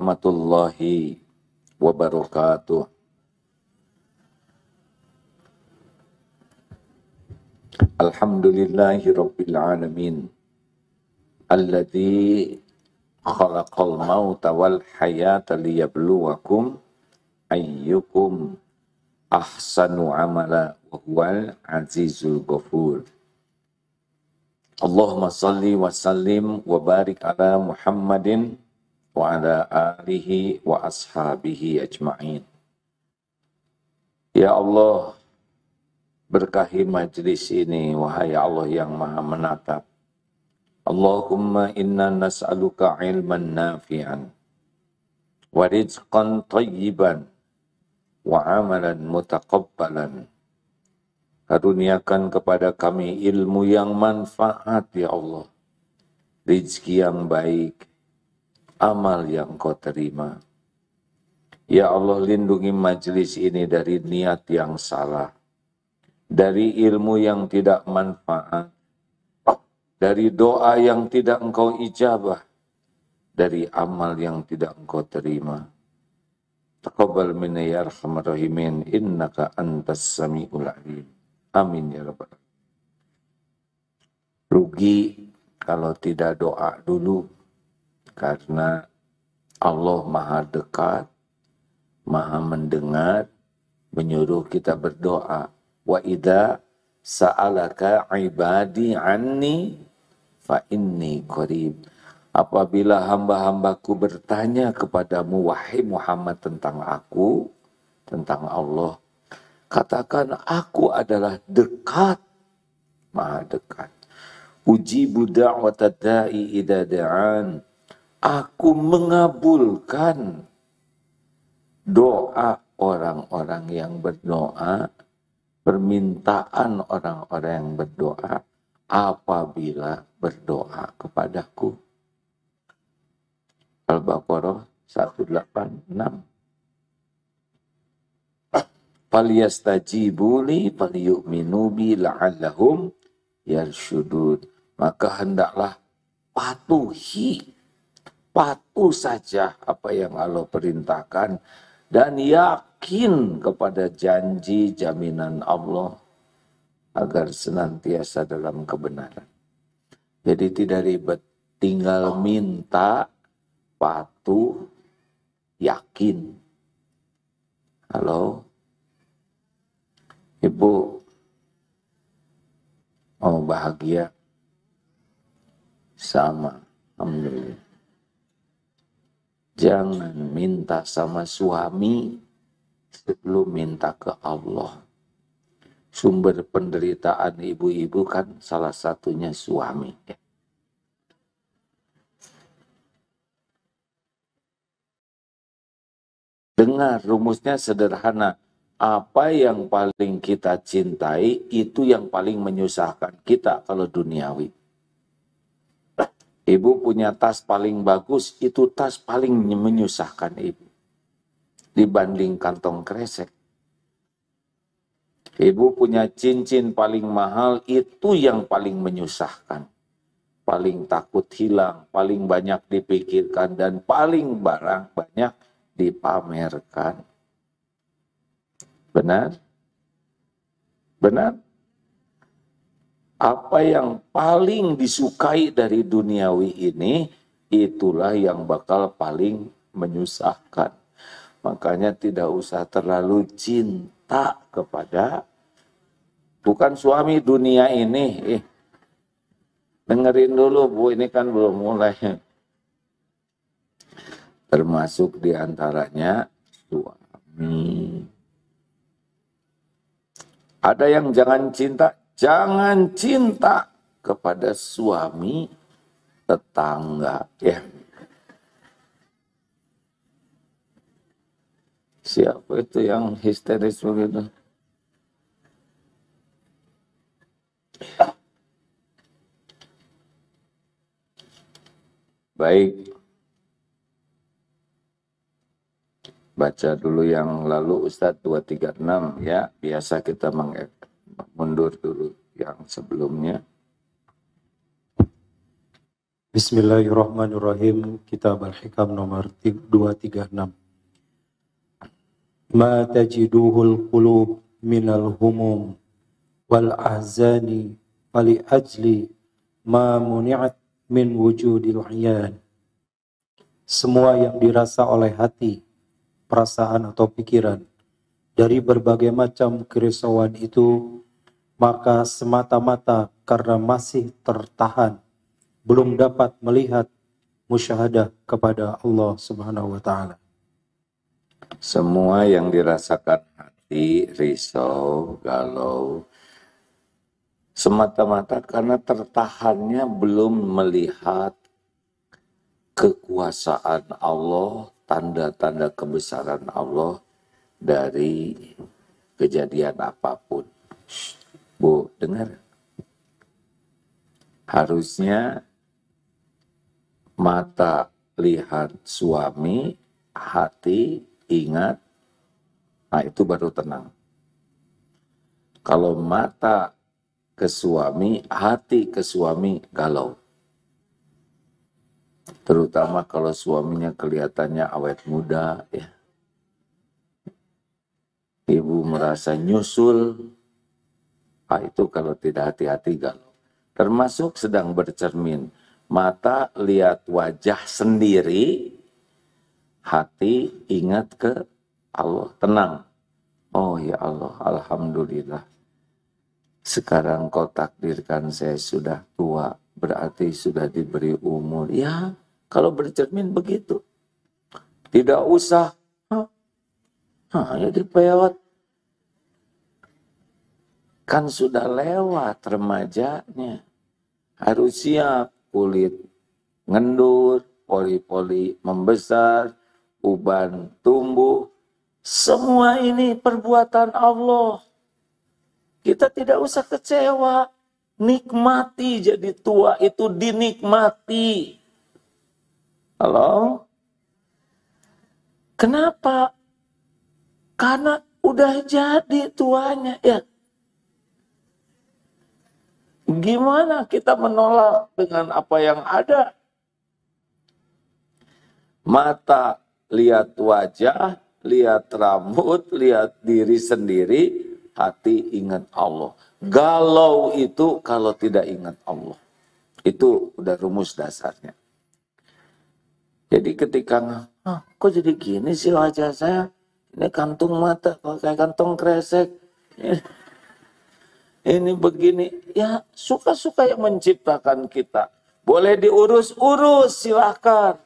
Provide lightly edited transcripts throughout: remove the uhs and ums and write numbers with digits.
warahmatullahi wabarakatuh. Alhamdulillahi rabbil alamin. Alladzi khalaqal mauta wal hayata liyabluwakum ayyukum ahsanu amala wa huwal azizul ghafur. Allahumma salli wa sallim wa barik ala Muhammadin wa ala alihi wa ashabihi ajma'in. Ya Allah, berkahi majlis ini, wahai Allah yang maha menatap. Allahumma inna nas'aluka ilman nafi'an wa rizqan tayyiban wa amalan mutaqabbalan. Karuniakan kepada kami ilmu yang manfaat, ya Allah. Rizki yang baik, amal yang kau terima. Ya Allah, lindungi majlis ini dari niat yang salah, dari ilmu yang tidak manfaat, dari doa yang tidak engkau ijabah, dari amal yang tidak engkau terima. Taqabbal minna ya arhamar rahimin, innaka antas samiul alim. Amin ya rabbal alamin. Rugi kalau tidak doa dulu, karena Allah maha dekat, maha mendengar, menyuruh kita berdoa. Wa idza sa'alaka ibadi anni fa inni qarib. Apabila hamba-hambaku bertanya kepadamu, wahai Muhammad, tentang aku, tentang Allah, katakan aku adalah dekat, maha dekat. Ujibu da'watad da'i idza da'an. Aku mengabulkan doa orang-orang yang berdoa, permintaan orang-orang yang berdoa apabila berdoa kepadaku. Al-Baqarah 186. Falyastajibu li falyu'minu bi la'allahum yarsyudun. Maka hendaklah patuh saja apa yang Allah perintahkan, dan yakin kepada janji jaminan Allah agar senantiasa dalam kebenaran. Jadi tidak ribet, tinggal minta, patuh, yakin. Halo, Ibu, mau bahagia? Sama, alhamdulillah. Jangan minta sama suami sebelum minta ke Allah. Sumber penderitaan ibu-ibu kan salah satunya suami. Dengar, rumusnya sederhana. Apa yang paling kita cintai, itu yang paling menyusahkan kita kalau duniawi. Ibu punya tas paling bagus, itu tas paling menyusahkan ibu dibanding kantong kresek. Ibu punya cincin paling mahal, itu yang paling menyusahkan, paling takut hilang, paling banyak dipikirkan, dan paling banyak dipamerkan. Benar? Benar? Apa yang paling disukai dari duniawi ini, itulah yang bakal paling menyusahkan. Makanya tidak usah terlalu cinta kepada, bukan suami dunia ini. Dengerin dulu Bu, ini kan belum mulai. Termasuk diantaranya suami. Ada yang jangan cinta kepada suami tetangga, ya. Siapa itu yang histeris begitu? Baik. Baca dulu yang lalu Ustadz 236 ya. Biasa kita mundur dulu yang sebelumnya. Bismillahirrahmanirrahim. Kitab Al-Hikam nomor 236. Ma tajiduhul qulub minal humum wal ahzani fali ajli ma muni'at min wujudil iyan. Semua yang dirasa oleh hati, perasaan atau pikiran dari berbagai macam kerisauan itu, maka semata-mata karena masih tertahan, belum dapat melihat musyahadah kepada Allah Subhanahu wa Ta'ala. Semua yang dirasakan hati, risau, galau, semata-mata karena tertahannya belum melihat kekuasaan Allah, tanda-tanda kebesaran Allah dari kejadian apapun. Bu, dengar. Harusnya mata lihat suami, hati ingat, nah itu baru tenang. Kalau mata ke suami, hati ke suami galau. Terutama kalau suaminya kelihatannya awet muda, ya. Ibu merasa nyusul, itu kalau tidak hati-hati galau. Termasuk sedang bercermin, mata lihat wajah sendiri, hati ingat ke Allah, tenang. Oh ya Allah, alhamdulillah. Sekarang kau takdirkan saya sudah tua, berarti sudah diberi umur. Ya, kalau bercermin begitu. Tidak usah, ya dipewat. Kan sudah lewat remajanya. Harus siap, kulit ngendur, poli-poli membesar, uban tumbuh. Semua ini perbuatan Allah. Kita tidak usah kecewa. Nikmati jadi tua itu dinikmati. Halo? Kenapa? Karena udah jadi tuanya. Ya. Gimana kita menolak dengan apa yang ada? Mata lihat wajah, lihat rambut, lihat diri sendiri, hati ingat Allah. Galau itu kalau tidak ingat Allah. Itu udah rumus dasarnya. Jadi ketika, kok jadi gini sih wajah saya? Ini kantung mata, kayak kantong kresek. Ini begini, ya suka-suka yang menciptakan kita. Boleh diurus-urus, silahkan.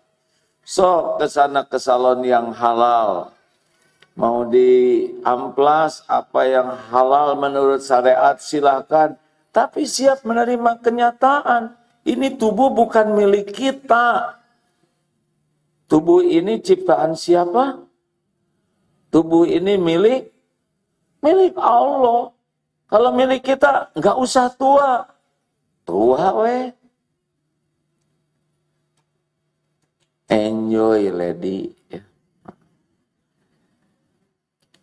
So, kesana ke salon yang halal. Mau diamplas apa yang halal menurut syariat, silahkan. Tapi siap menerima kenyataan. Ini tubuh bukan milik kita. Tubuh ini ciptaan siapa? Tubuh ini milik Allah. Kalau milik kita, nggak usah tua. Tua, weh. Enjoy, lady.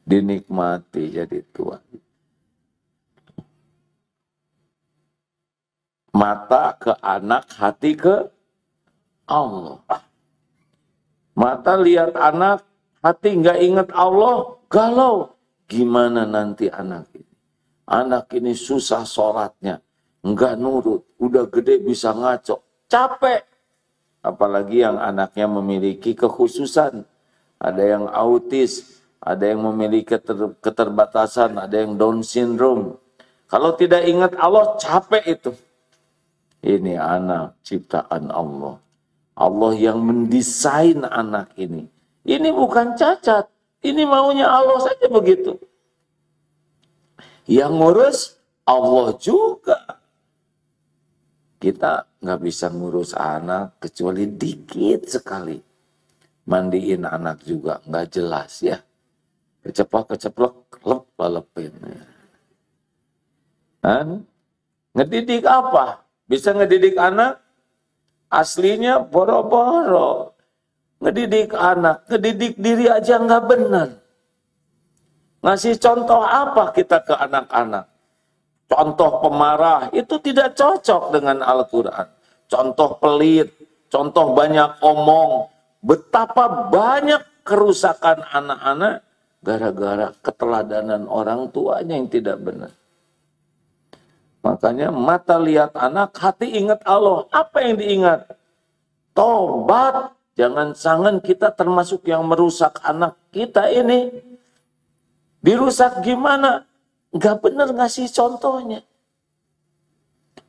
Dinikmati jadi tua. Mata ke anak, hati ke Allah. Mata lihat anak, hati nggak ingat Allah, galau. Gimana nanti anak ini? Anak ini susah sholatnya, nggak nurut, udah gede bisa ngaco, capek. Apalagi yang anaknya memiliki kekhususan, ada yang autis, ada yang memiliki keterbatasan, ada yang Down syndrome. Kalau tidak ingat Allah, capek itu. Ini anak ciptaan Allah. Allah yang mendesain anak ini. Ini bukan cacat, ini maunya Allah saja begitu. Yang ngurus Allah juga. Kita nggak bisa ngurus anak kecuali dikit sekali. Mandiin anak juga nggak jelas ya. Keceplok, lelepin. Dan ngedidik apa? Bisa ngedidik anak? Aslinya boro-boro. Ngedidik anak, ngedidik diri aja nggak benar. Ngasih contoh apa kita ke anak-anak? Contoh pemarah itu tidak cocok dengan Al-Quran. contoh pelit, contoh banyak omong. Betapa banyak kerusakan anak-anak gara-gara keteladanan orang tuanya yang tidak benar. Makanya mata lihat anak, hati ingat Allah. Apa yang diingat? Tobat. Jangan-jangan kita termasuk yang merusak anak kita ini. Dirusak gimana? Nggak benar ngasih contohnya.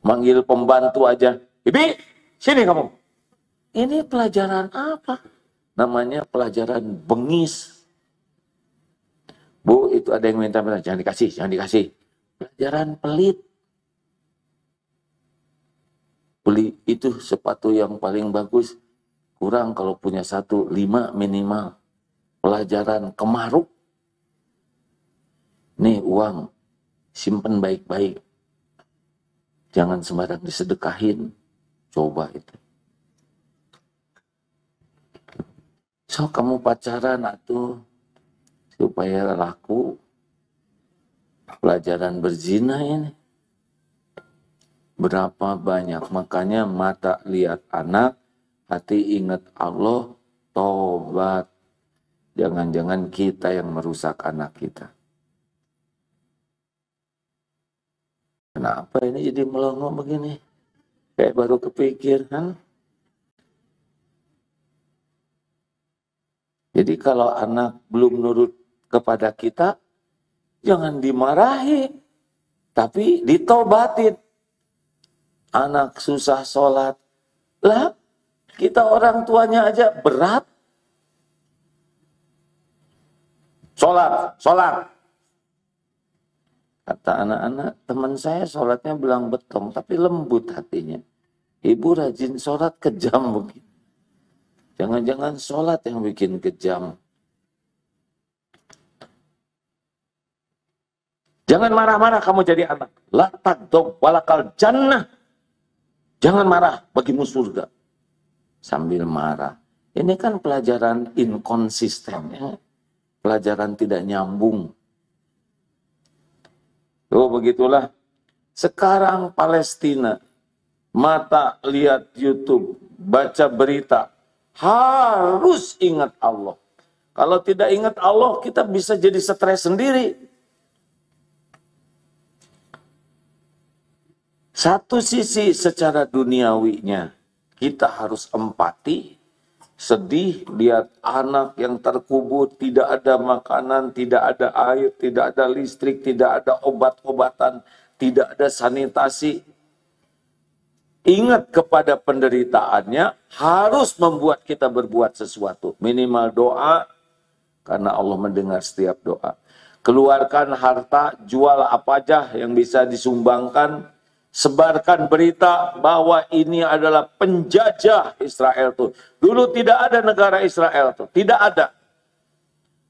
Manggil pembantu aja. Bibi, sini kamu. Ini pelajaran apa? Namanya pelajaran bengis. Bu, itu ada yang minta, jangan dikasih, jangan dikasih. Pelajaran pelit. Beli itu sepatu yang paling bagus. Kurang kalau punya 1, 5 minimal. Pelajaran kemaruk. Nih uang, simpen baik-baik. Jangan sembarang disedekahin. Coba itu. So, kamu pacaran atuh supaya laku. Pelajaran berzina ini. Berapa banyak. Makanya mata lihat anak, hati ingat Allah, tobat. Jangan-jangan kita yang merusak anak kita. Kenapa ini jadi melongo begini? Kayak baru kepikir kan? Jadi kalau anak belum nurut kepada kita, jangan dimarahi, tapi ditobatin. Anak susah sholat, lah kita orang tuanya aja berat. Sholat. Kata anak-anak, teman saya sholatnya belang betong, tapi lembut hatinya. Ibu rajin sholat kejam begini. Jangan-jangan sholat yang bikin kejam. Jangan marah-marah kamu jadi anak. La tagdob walakal jannah. Jangan marah, bagimu surga. Sambil marah. Ini kan pelajaran inkonsisten. Ya? Pelajaran tidak nyambung. Tuh begitulah. Sekarang Palestina. Mata lihat YouTube. Baca berita. Harus ingat Allah. Kalau tidak ingat Allah, kita bisa jadi stres sendiri. Satu sisi secara duniawinya, kita harus empati, sedih lihat anak yang terkubur, tidak ada makanan, tidak ada air, tidak ada listrik, tidak ada obat-obatan, tidak ada sanitasi. Ingat kepada penderitaannya, harus membuat kita berbuat sesuatu. Minimal doa, karena Allah mendengar setiap doa. Keluarkan harta, jual apa aja yang bisa disumbangkan. Sebarkan berita bahwa ini adalah penjajah Israel tuh. Dulu tidak ada negara Israel tuh, tidak ada.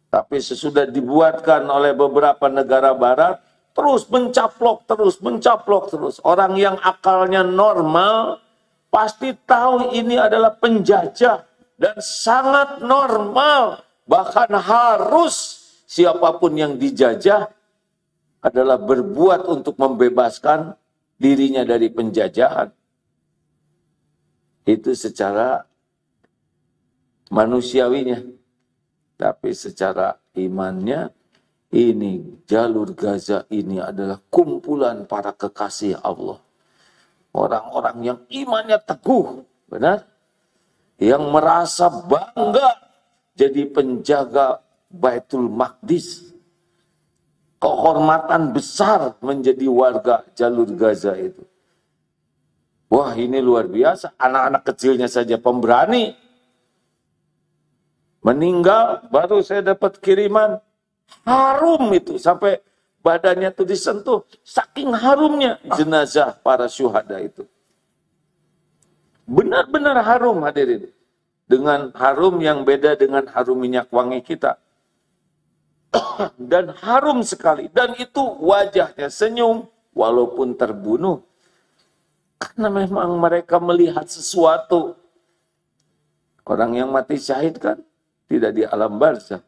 Tapi sesudah dibuatkan oleh beberapa negara barat, terus mencaplok terus. Orang yang akalnya normal pasti tahu ini adalah penjajah dan sangat normal. Bahkan harus siapapun yang dijajah adalah berbuat untuk membebaskan dirinya dari penjajahan. Itu secara manusiawinya. Tapi secara imannya, ini jalur Gaza ini adalah kumpulan para kekasih Allah. Orang-orang yang imannya teguh, benar? Yang merasa bangga jadi penjaga Baitul Maqdis. Kehormatan besar menjadi warga jalur Gaza itu. Wah, ini luar biasa. Anak-anak kecilnya saja pemberani. Meninggal, baru saya dapat kiriman. Harum itu, sampai badannya tuh disentuh. Saking harumnya jenazah para syuhada itu. Benar-benar harum hadirin. Dengan harum yang beda dengan harum minyak wangi kita. Dan harum sekali. Dan itu wajahnya senyum walaupun terbunuh. Karena memang mereka melihat sesuatu. Orang yang mati syahid kan tidak di alam barzakh.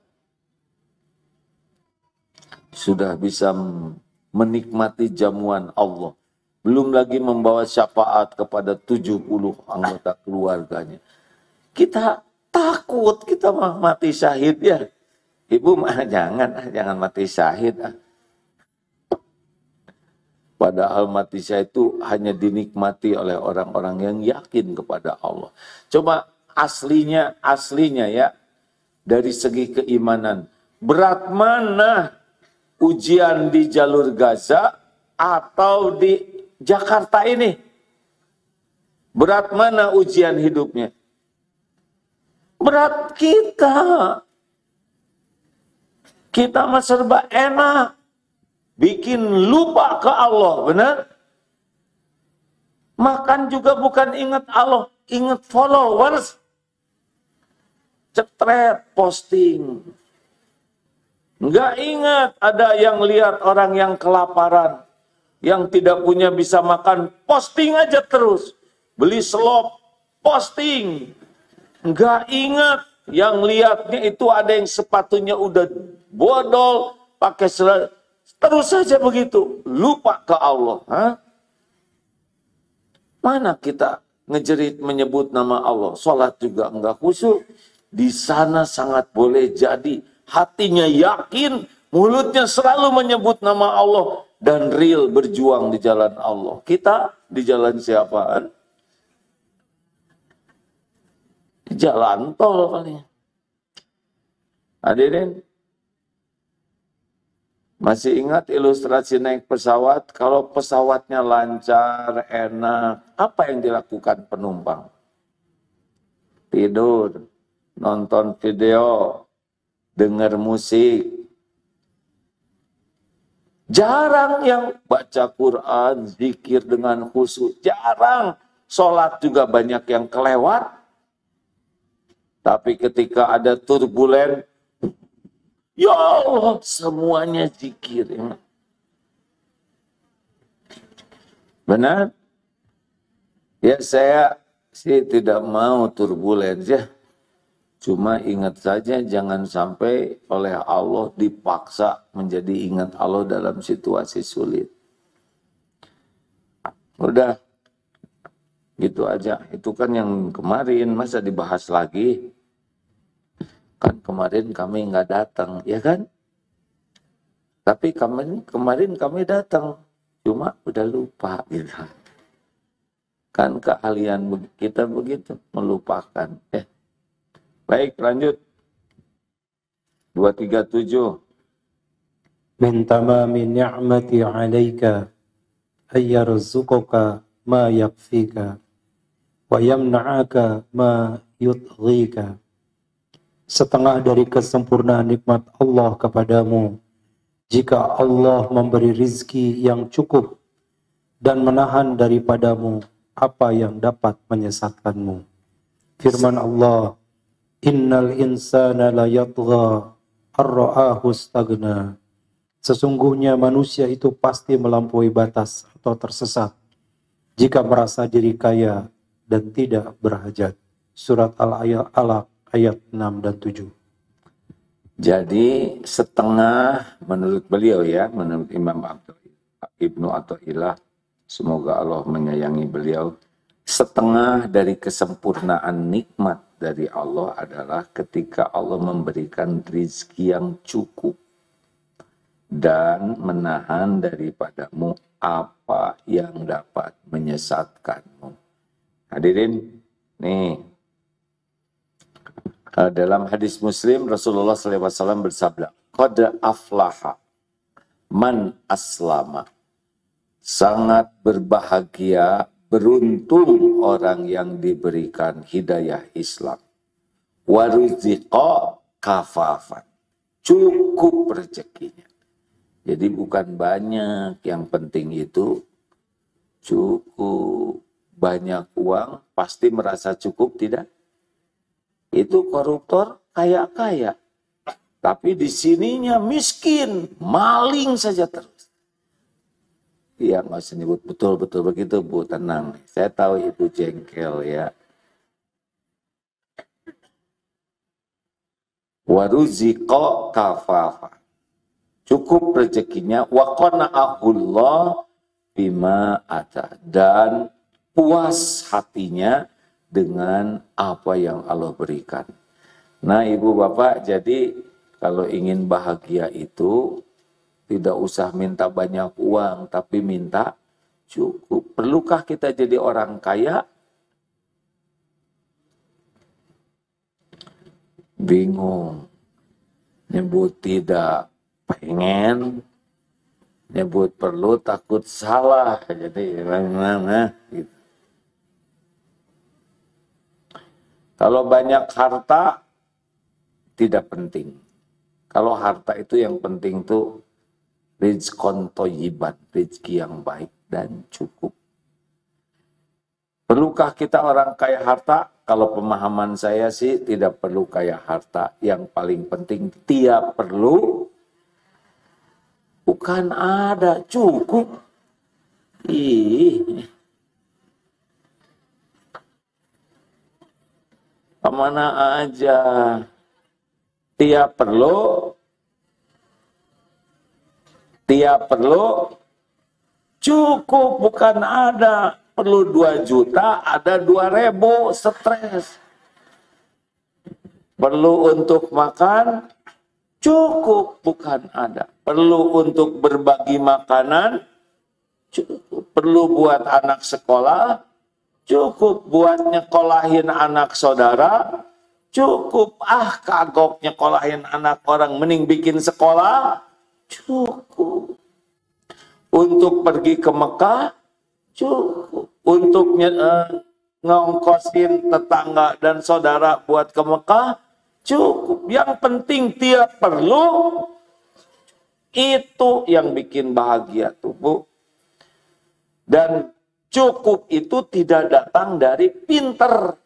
Sudah bisa menikmati jamuan Allah. belum lagi membawa syafaat kepada 70 anggota keluarganya. Kita takut kita mati syahid ya. Ibu mah jangan mati syahid. Padahal mati syahid itu hanya dinikmati oleh orang-orang yang yakin kepada Allah. Coba aslinya ya, dari segi keimanan. Berat mana ujian di jalur Gaza atau di Jakarta ini? Berat mana ujian hidupnya? Berat kita. Kita mah serba enak. Bikin lupa ke Allah, benar? Makan juga bukan ingat Allah, ingat followers. Cetret, posting. Nggak ingat ada yang lihat orang yang kelaparan, yang tidak punya bisa makan, posting aja terus. Beli selop, posting. Nggak ingat yang lihatnya itu ada yang sepatunya udah bodol, pakai terus saja begitu, lupa ke Allah. Mana kita ngejerit menyebut nama Allah, sholat juga enggak khusyuk. Di sana sangat boleh jadi hatinya yakin, mulutnya selalu menyebut nama Allah dan real berjuang di jalan Allah. Kita di jalan siapaan? Di jalan tol paling. Hadirin, masih ingat ilustrasi naik pesawat? Kalau pesawatnya lancar, enak, apa yang dilakukan penumpang? Tidur, nonton video, dengar musik. Jarang yang baca Quran, zikir dengan khusyuk. Jarang. Sholat juga banyak yang kelewat. Tapi ketika ada turbulen, ya Allah, semuanya zikir. Benar? Ya saya sih tidak mau turbulen ya. Cuma ingat saja jangan sampai oleh Allah dipaksa menjadi ingat Allah dalam situasi sulit. Udah, gitu aja. Itu kan yang kemarin, masa dibahas lagi? Kan kemarin kami nggak datang, ya kan? Tapi kemarin kami datang, cuma udah lupa gitu. Kan keahlian kita begitu, melupakan. Baik, lanjut. 237. Min tamami ni'mati 'alaika ayyarzuquka ma yakfika wa yamna'aka ma yudghika. Setengah dari kesempurnaan nikmat Allah kepadamu, jika Allah memberi rizki yang cukup dan menahan daripadamu apa yang dapat menyesatkanmu. Firman Allah, Innal insana la yatgha ar-ra'ahu istaghna. Sesungguhnya manusia itu pasti melampaui batas atau tersesat jika merasa diri kaya dan tidak berhajat. Surat Al-Alaq ayat 6 dan 7. Jadi setengah menurut beliau ya, menurut Imam Ibnu Athaillah, semoga Allah menyayangi beliau, setengah dari kesempurnaan nikmat dari Allah adalah ketika Allah memberikan rizki yang cukup dan menahan daripadamu apa yang dapat menyesatkanmu. Hadirin, nih dalam hadis Muslim Rasulullah SAW bersabda, "Qad aflaha man aslama." Sangat berbahagia, beruntung orang yang diberikan hidayah Islam. Waruziqa kafafan. Cukup rezekinya. Jadi bukan banyak, yang penting itu cukup. Banyak uang pasti merasa cukup, tidak? Itu koruptor kaya-kaya. Tapi di sininya miskin, maling saja terus. Iya, nggak usah nyebut betul-betul begitu, Bu, tenang. Saya tahu Ibu jengkel ya. Waruziqa kafafa. Cukup rezekinya, wa qana'ahullah bima ata, dan puas hatinya dengan apa yang Allah berikan. Nah, Ibu Bapak, jadi kalau ingin bahagia itu tidak usah minta banyak uang, tapi minta cukup. Perlukah kita jadi orang kaya? Bingung. Nyebut tidak pengen, nyebut perlu takut salah. Jadi gitu. Kalau banyak harta tidak penting. Kalau harta itu yang penting tuh rizqon thayyiban, rezeki yang baik dan cukup. Perlukah kita orang kaya harta? Kalau pemahaman saya sih tidak perlu kaya harta. Yang paling penting tiap perlu bukan ada, cukup. Ih. Kemana aja. Tiap perlu cukup, bukan ada. Perlu 2 juta, ada 2.000, stres. Perlu untuk makan, cukup, bukan ada. Perlu untuk berbagi makanan, cukup. Perlu buat anak sekolah, cukup. Buat nyekolahin anak saudara, cukup. Kagok nyekolahin anak orang, mending bikin sekolah, cukup. Untuk pergi ke Mekah, cukup. Untuk ngongkosin tetangga dan saudara buat ke Mekah, cukup. Yang penting tiap perlu, itu yang bikin bahagia tuh, Bu. Dan cukup itu tidak datang dari pinter,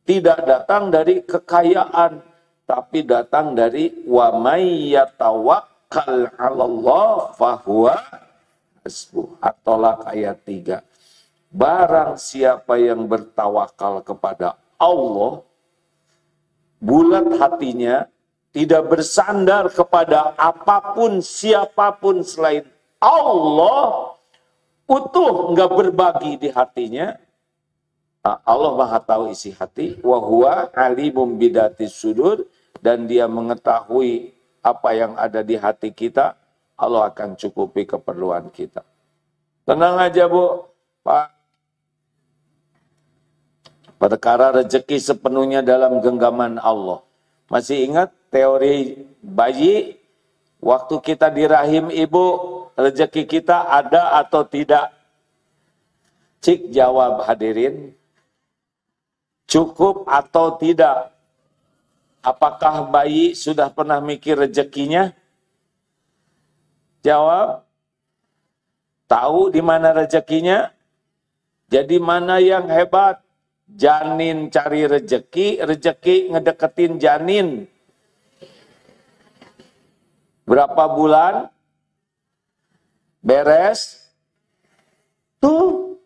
tidak datang dari kekayaan, tapi datang dari wa may yatawakkal 'alallah fahuwa hasbuh. At-Tolak ayat 3. Barang siapa yang bertawakal kepada Allah, bulat hatinya, tidak bersandar kepada apapun, siapapun selain Allah, utuh, nggak berbagi di hatinya. Allah Maha tahu isi hati. Wa huwa alimum bidatis sudur, dan dia mengetahui apa yang ada di hati kita. Allah akan cukupi keperluan kita. Tenang aja, Bu, Pak. Perkara rezeki sepenuhnya dalam genggaman Allah. Masih ingat teori bayi? Waktu kita di rahim ibu, rezeki kita ada atau tidak? Cik jawab hadirin. Cukup atau tidak? Apakah bayi sudah pernah mikir rezekinya? Jawab. Tahu di mana rezekinya? Jadi mana yang hebat? Janin cari rezeki, rezeki ngedeketin janin. Berapa bulan? Beres? Tuh.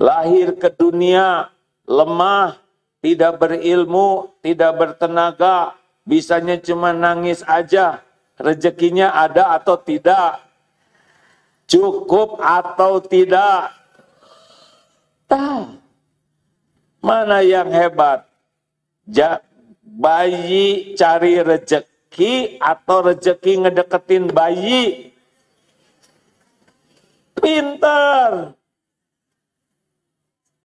Lahir ke dunia, lemah, tidak berilmu, tidak bertenaga, bisanya cuma nangis aja. Rezekinya ada atau tidak? Cukup atau tidak? Mana yang hebat? Bayi cari rezeki atau rezeki ngedeketin bayi? Pintar.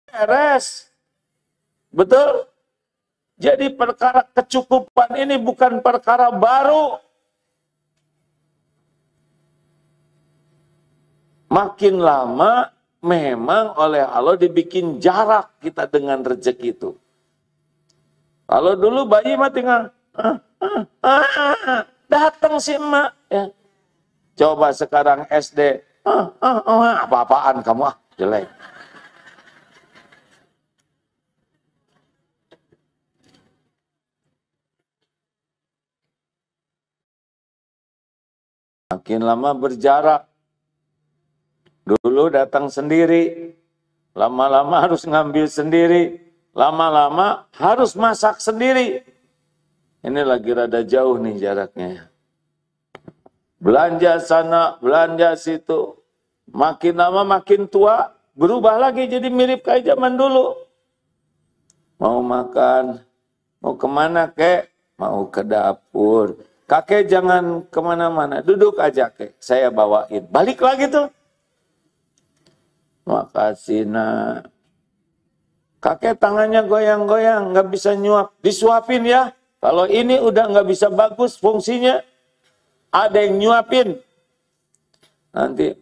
Beres. Betul? Jadi perkara kecukupan ini bukan perkara baru. Makin lama memang oleh Allah dibikin jarak kita dengan rezeki itu. Kalau dulu bayi mah tinggal datang si emak. Ya. Coba sekarang SD, apa-apaan kamu jelek. Makin lama berjarak. Dulu datang sendiri, lama-lama harus ngambil sendiri, lama-lama harus masak sendiri. Ini lagi rada jauh nih jaraknya. Belanja sana, belanja situ. Makin lama makin tua, berubah lagi jadi mirip kayak zaman dulu. Mau makan, mau kemana kek? Mau ke dapur. Kakek jangan kemana-mana, duduk aja kek, saya bawain. Balik lagi tuh. Makasih nak. Kakek tangannya goyang-goyang, nggak bisa nyuap. Disuapin ya. Kalau ini udah nggak bisa bagus fungsinya, ada yang nyuapin. Nanti,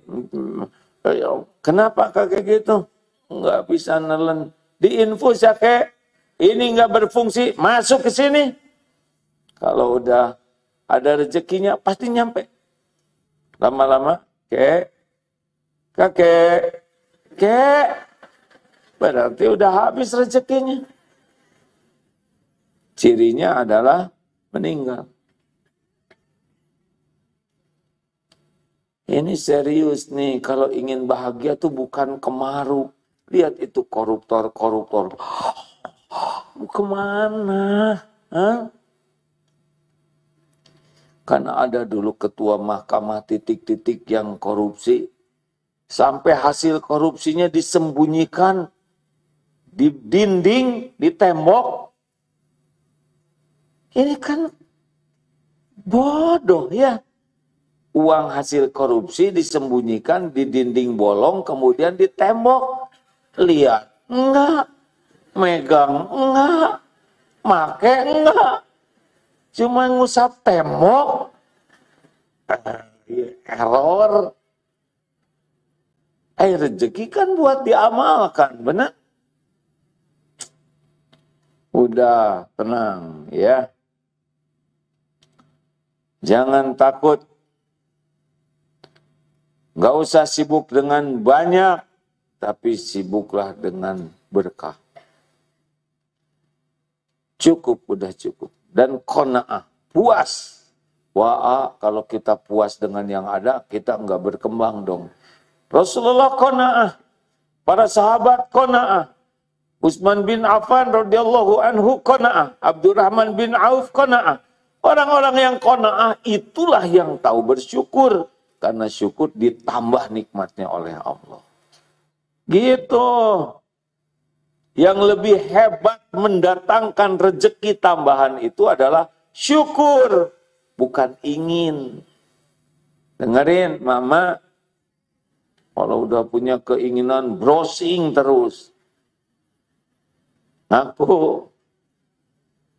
kenapa kakek gitu? Nggak bisa nelen. Diinfus ya kek. Ini nggak berfungsi, masuk ke sini. Kalau udah ada rezekinya, pasti nyampe. Lama-lama, kakek, berarti udah habis rezekinya. Cirinya adalah meninggal. Ini serius nih, kalau ingin bahagia tuh bukan kemaruk. Lihat itu koruptor. Kemana? Hah? Karena ada dulu ketua mahkamah titik-titik yang korupsi. Sampai hasil korupsinya disembunyikan di dinding, di tembok. Ini kan bodoh ya. Uang hasil korupsi disembunyikan di dinding bolong, kemudian di tembok. Lihat, enggak. Megang, enggak. Make, enggak. Cuma ngusap tembok. Error. Rezeki kan buat diamalkan, benar? Udah, tenang ya. Jangan takut. Gak usah sibuk dengan banyak, tapi sibuklah dengan berkah. Cukup, udah cukup. Dan qanaah, puas. Kalau kita puas dengan yang ada, kita enggak berkembang dong. Rasulullah qanaah, para sahabat qanaah. Utsman bin Affan radhiyallahu anhu qanaah, Abdurrahman bin Auf qanaah. Orang-orang yang qanaah itulah yang tahu bersyukur, karena syukur ditambah nikmatnya oleh Allah. Gitu. Yang lebih hebat mendatangkan rezeki tambahan itu adalah syukur, bukan ingin. Dengerin, mama, kalau udah punya keinginan browsing terus. Aku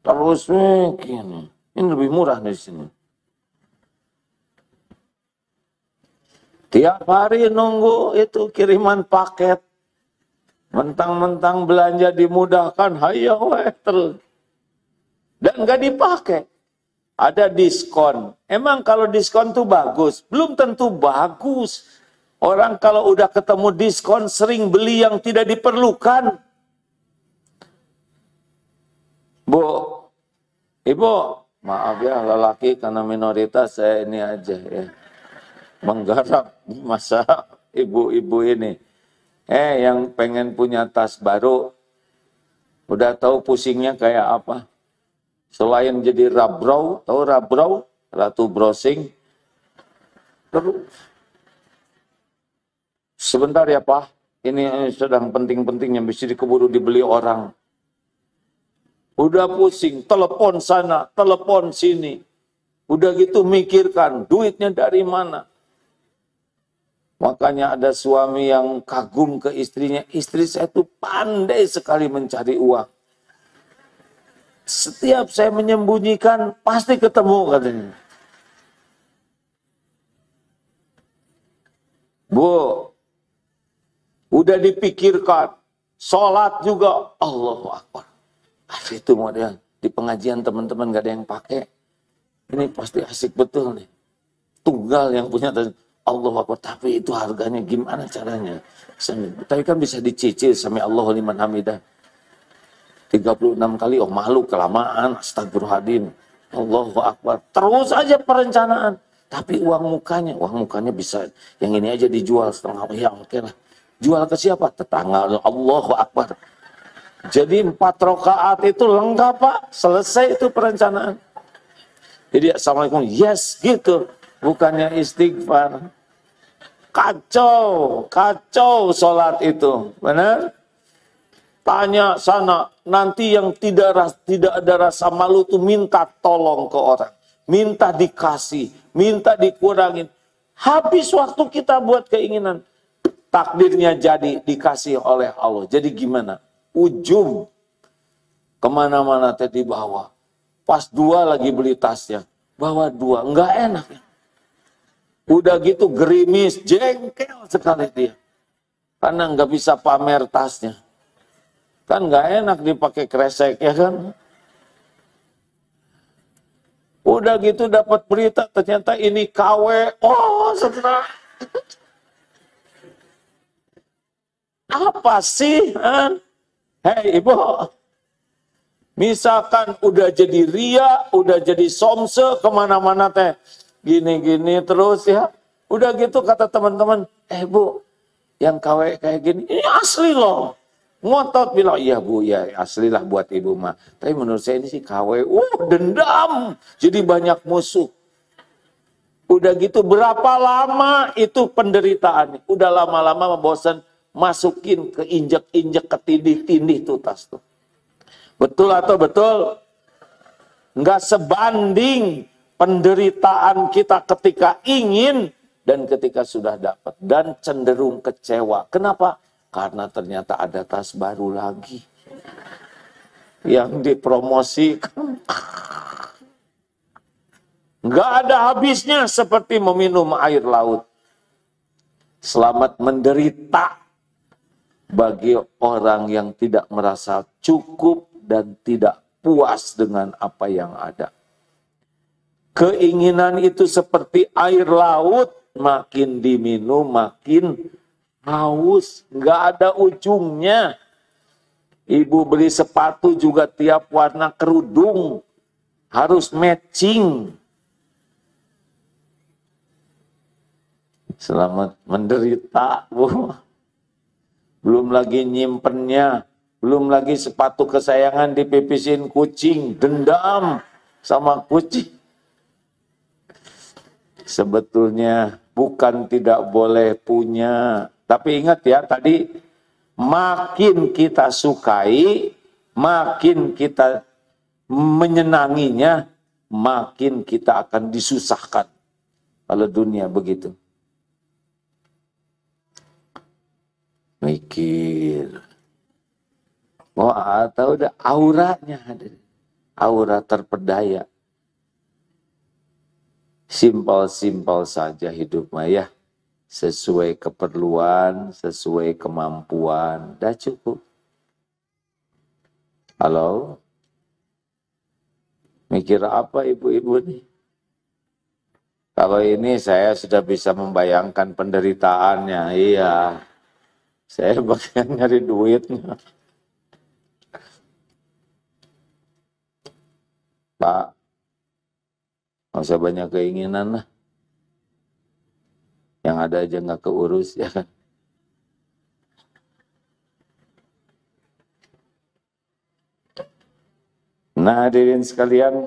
terus gini. Ini lebih murah dari sini. Tiap hari nunggu itu kiriman paket. Mentang-mentang belanja dimudahkan, hayo terus. Dan nggak dipakai. Ada diskon. Emang kalau diskon tuh bagus? Belum tentu bagus. Orang kalau udah ketemu diskon sering beli yang tidak diperlukan. Bu, ibu, maaf ya lelaki karena minoritas saya ini aja ya. Menggarap masa ibu-ibu ini. Yang pengen punya tas baru, udah tahu pusingnya kayak apa? Selain jadi rabrau, tahu rabrau? Ratu browsing. Terus, sebentar ya Pak, ini sedang penting-pentingnya, mesti dikeburu dibeli orang. Udah pusing, telepon sana, telepon sini. Udah gitu mikirkan, duitnya dari mana? Makanya ada suami yang kagum ke istrinya. Istri saya tuh pandai sekali mencari uang. Setiap saya menyembunyikan, pasti ketemu katanya. Bu, udah dipikirkan. Sholat juga, Allahu Akbar. Itu model di pengajian teman-teman gak ada yang pakai. Ini pasti asik betul nih. Tunggal yang punya Allahu Akbar, tapi itu harganya gimana caranya? Tapi kan bisa dicicil sami Allahu liman hamidah. 36 kali, oh malu kelamaan, astagfirullahaladzim. Allahu Akbar. Terus aja perencanaan. Tapi uang mukanya bisa, yang ini aja dijual setengah, ya oke lah. Jual ke siapa? Tetangga, Allahu Akbar. Jadi 4 rakaat itu lengkap Pak, selesai itu perencanaan. Jadi assalamualaikum, yes gitu. Bukannya istighfar. Kacau, kacau sholat itu. Benar? Tanya sana, nanti yang tidak ada rasa malu tuh minta tolong ke orang. Minta dikasih, minta dikurangin. Habis waktu kita buat keinginan. Takdirnya jadi dikasih oleh Allah. Jadi gimana? Ujung. Kemana-mana tadi bawa. Pas 2 lagi beli tasnya. Bawa 2, enggak enak ya. Udah gitu gerimis, jengkel sekali dia. Karena nggak bisa pamer tasnya. Kan nggak enak dipakai kresek ya kan. Udah gitu dapat berita ternyata ini KW. Oh setelah. Apa sih? Hei ibu. Misalkan udah jadi ria, udah jadi somse kemana-mana teh. Gini-gini terus ya. Udah gitu kata teman-teman, Bu, yang KW kayak gini, ini asli loh. Ngotot bilang, iya Bu, ya asli lah buat ibu mah. Tapi menurut saya ini sih KW, dendam. Jadi banyak musuh. Udah gitu berapa lama itu penderitaan. Udah lama-lama bosan masukin ke injek-injek ke tindih-tindih tuh tas tuh. Betul atau betul? Nggak sebanding penderitaan kita ketika ingin dan ketika sudah dapat. Dan cenderung kecewa. Kenapa? Karena ternyata ada tas baru lagi. Yang dipromosikan. Nggak ada habisnya seperti meminum air laut. Selamat menderita bagi orang yang tidak merasa cukup dan tidak puas dengan apa yang ada. Keinginan itu seperti air laut, makin diminum makin haus, nggak ada ujungnya. Ibu beli sepatu juga tiap warna kerudung harus matching. Selamat menderita, Bu. Belum lagi nyimpennya, belum lagi sepatu kesayangan dipipisin kucing, dendam sama kucing. Sebetulnya bukan tidak boleh punya. Tapi ingat ya tadi, makin kita sukai, makin kita menyenanginya, makin kita akan disusahkan. Kalau dunia begitu. Mikir. Oh, atau udah auranya ada. Aura terpedaya. Simpel-simpel saja hidup Maya. Sesuai keperluan, sesuai kemampuan. Dah cukup. Halo? Mikir apa ibu-ibu nih? Kalau ini saya sudah bisa membayangkan penderitaannya. Iya. Saya bagian nyari duitnya. Pak, nggak usah banyak keinginan lah. Yang ada aja nggak keurus ya kan. Nah hadirin sekalian,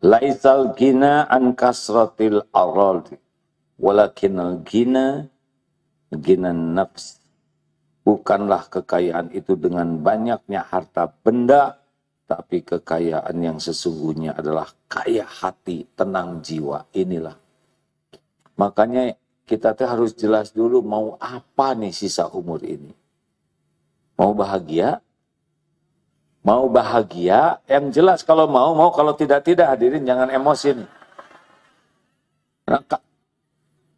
laisal gina an kasratil arad, walakinal gina nafs. Bukanlah kekayaan itu dengan banyaknya harta benda, tapi kekayaan yang sesungguhnya adalah kaya hati, tenang jiwa. Inilah. Makanya kita harus jelas dulu mau apa nih sisa umur ini. Mau bahagia? Mau bahagia? Yang jelas kalau mau, kalau tidak, hadirin jangan emosi nih. Nah,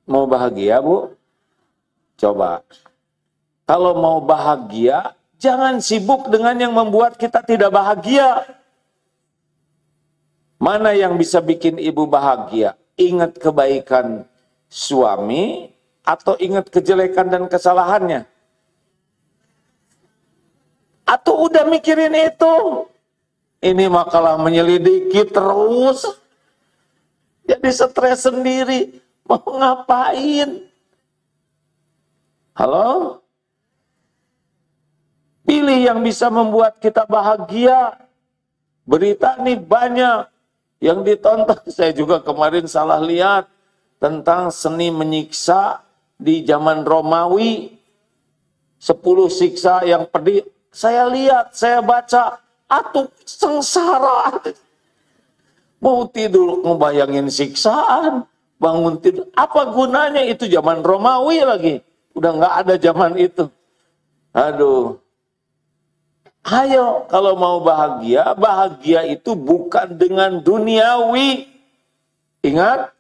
mau bahagia Bu? Coba. Kalau mau bahagia, jangan sibuk dengan yang membuat kita tidak bahagia. Mana yang bisa bikin ibu bahagia? Ingat kebaikan suami atau ingat kejelekan dan kesalahannya? Atau udah mikirin itu? Ini makalah menyelidiki terus. Jadi stres sendiri. Mau ngapain? Halo? Pilih yang bisa membuat kita bahagia. Berita nih banyak yang ditonton. Saya juga kemarin salah lihat. tentang seni menyiksa di zaman Romawi. 10 siksa yang pedih. Saya lihat, saya baca, atuh sengsara. Mau tidur ngebayangin siksaan, bangun tidur. Apa gunanya itu zaman Romawi lagi? Udah nggak ada zaman itu. Aduh. Ayo, kalau mau bahagia, bahagia itu bukan dengan duniawi. Ingat,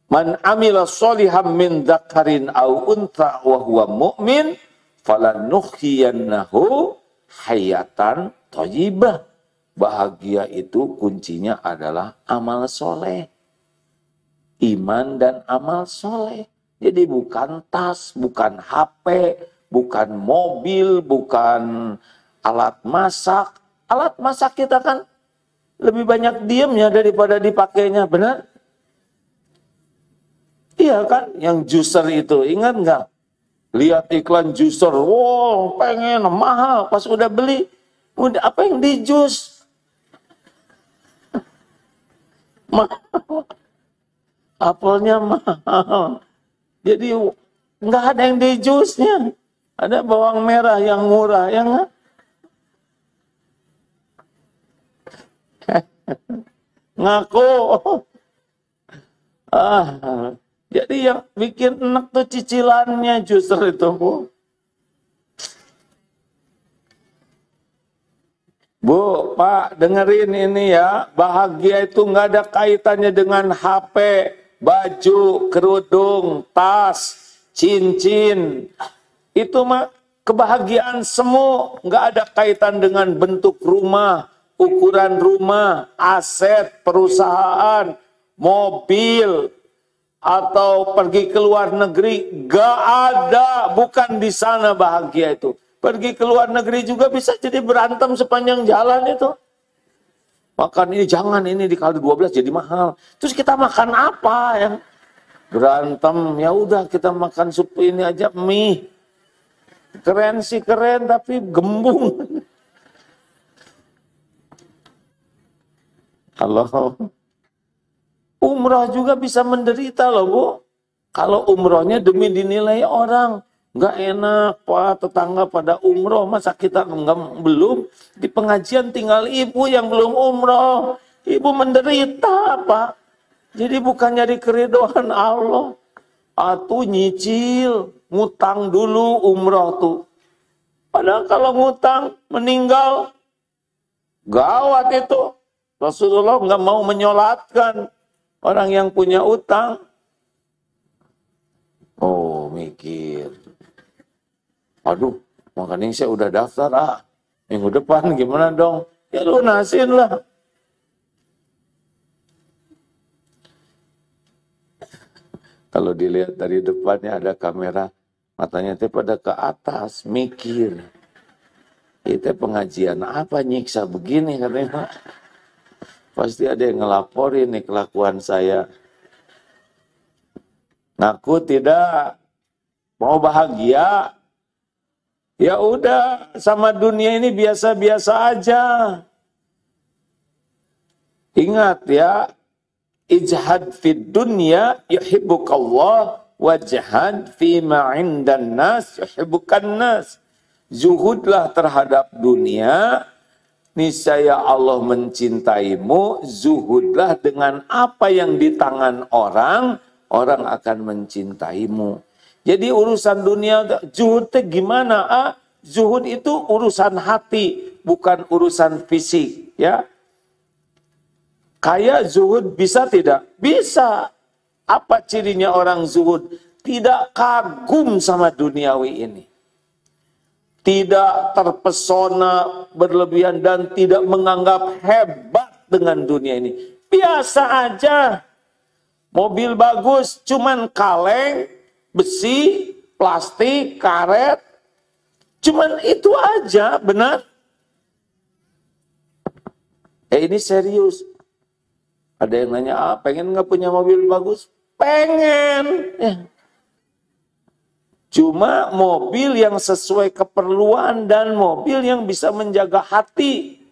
man amila sholihan min dzakarin aw untha wa huwa mu'min falanuhyiyannahu hayatan thayyibah. Bahagia itu kuncinya adalah amal soleh. Iman dan amal soleh. Jadi bukan tas, bukan HP, bukan mobil, bukan alat masak. Alat masak kita kan lebih banyak diamnya daripada dipakainya, benar? Iya kan, yang juicer itu, ingat nggak? Lihat iklan juicer, wow pengen, mahal. Pas udah beli, udah apa yang di jus? Mahal. Apelnya mahal. Jadi nggak ada yang di jusnya. Ada bawang merah yang murah, ya nggak? Ngaku. Jadi yang bikin enak tuh cicilannya justru itu, Bu. Bu, Pak, dengerin ini ya. Bahagia itu nggak ada kaitannya dengan HP, baju, kerudung, tas, cincin. Itu mah kebahagiaan semu. Nggak ada kaitan dengan bentuk rumah, ukuran rumah, aset, perusahaan, mobil, atau pergi ke luar negeri. Gak ada, bukan di sana bahagia itu. Pergi ke luar negeri juga bisa jadi berantem sepanjang jalan itu. Makan ini jangan, ini dikali 12 jadi mahal. Terus kita makan apa ya? Berantem, ya udah kita makan sup ini aja, mie. Keren sih keren tapi gembung. Halo. Umrah juga bisa menderita loh, Bu. Kalau umrohnya demi dinilai orang. Nggak enak, Pak, tetangga pada umroh. Masa kita belum? Di pengajian tinggal ibu yang belum umroh. Ibu menderita, Pak. Jadi bukan nyari keridhaan Allah. Atau nyicil, ngutang dulu umroh tuh. Padahal kalau ngutang, meninggal, gawat itu. Rasulullah nggak mau menyolatkan orang yang punya utang. Oh, mikir. Aduh, makanya saya udah daftar, minggu depan gimana dong? Ya lunasin lah. Kalau dilihat dari depannya ada kamera, matanya teh pada ke atas, mikir. Itu pengajian apa nyiksa begini katanya. Pasti ada yang ngelaporin nih kelakuan saya. Ngaku tidak mau bahagia. Ya udah, sama dunia ini biasa-biasa aja. Ingat ya, ijhad fid dunya yuhibbukallah wajhad fi ma 'indan nas yuhibbukan nas. Zuhudlah terhadap dunia, niscaya Allah mencintaimu. Zuhudlah dengan apa yang di tangan orang, orang akan mencintaimu. Jadi urusan dunia, zuhud itu gimana? Zuhud itu urusan hati, bukan urusan fisik. Ya, kaya zuhud bisa tidak? Bisa. Apa cirinya orang zuhud? Tidak kagum sama duniawi ini. Tidak terpesona berlebihan dan tidak menganggap hebat dengan dunia ini. Biasa aja. Mobil bagus, cuman kaleng, besi, plastik, karet. Cuman itu aja, benar? Ini serius. Ada yang nanya, pengen nggak punya mobil bagus? Pengen. Cuma mobil yang sesuai keperluan dan mobil yang bisa menjaga hati.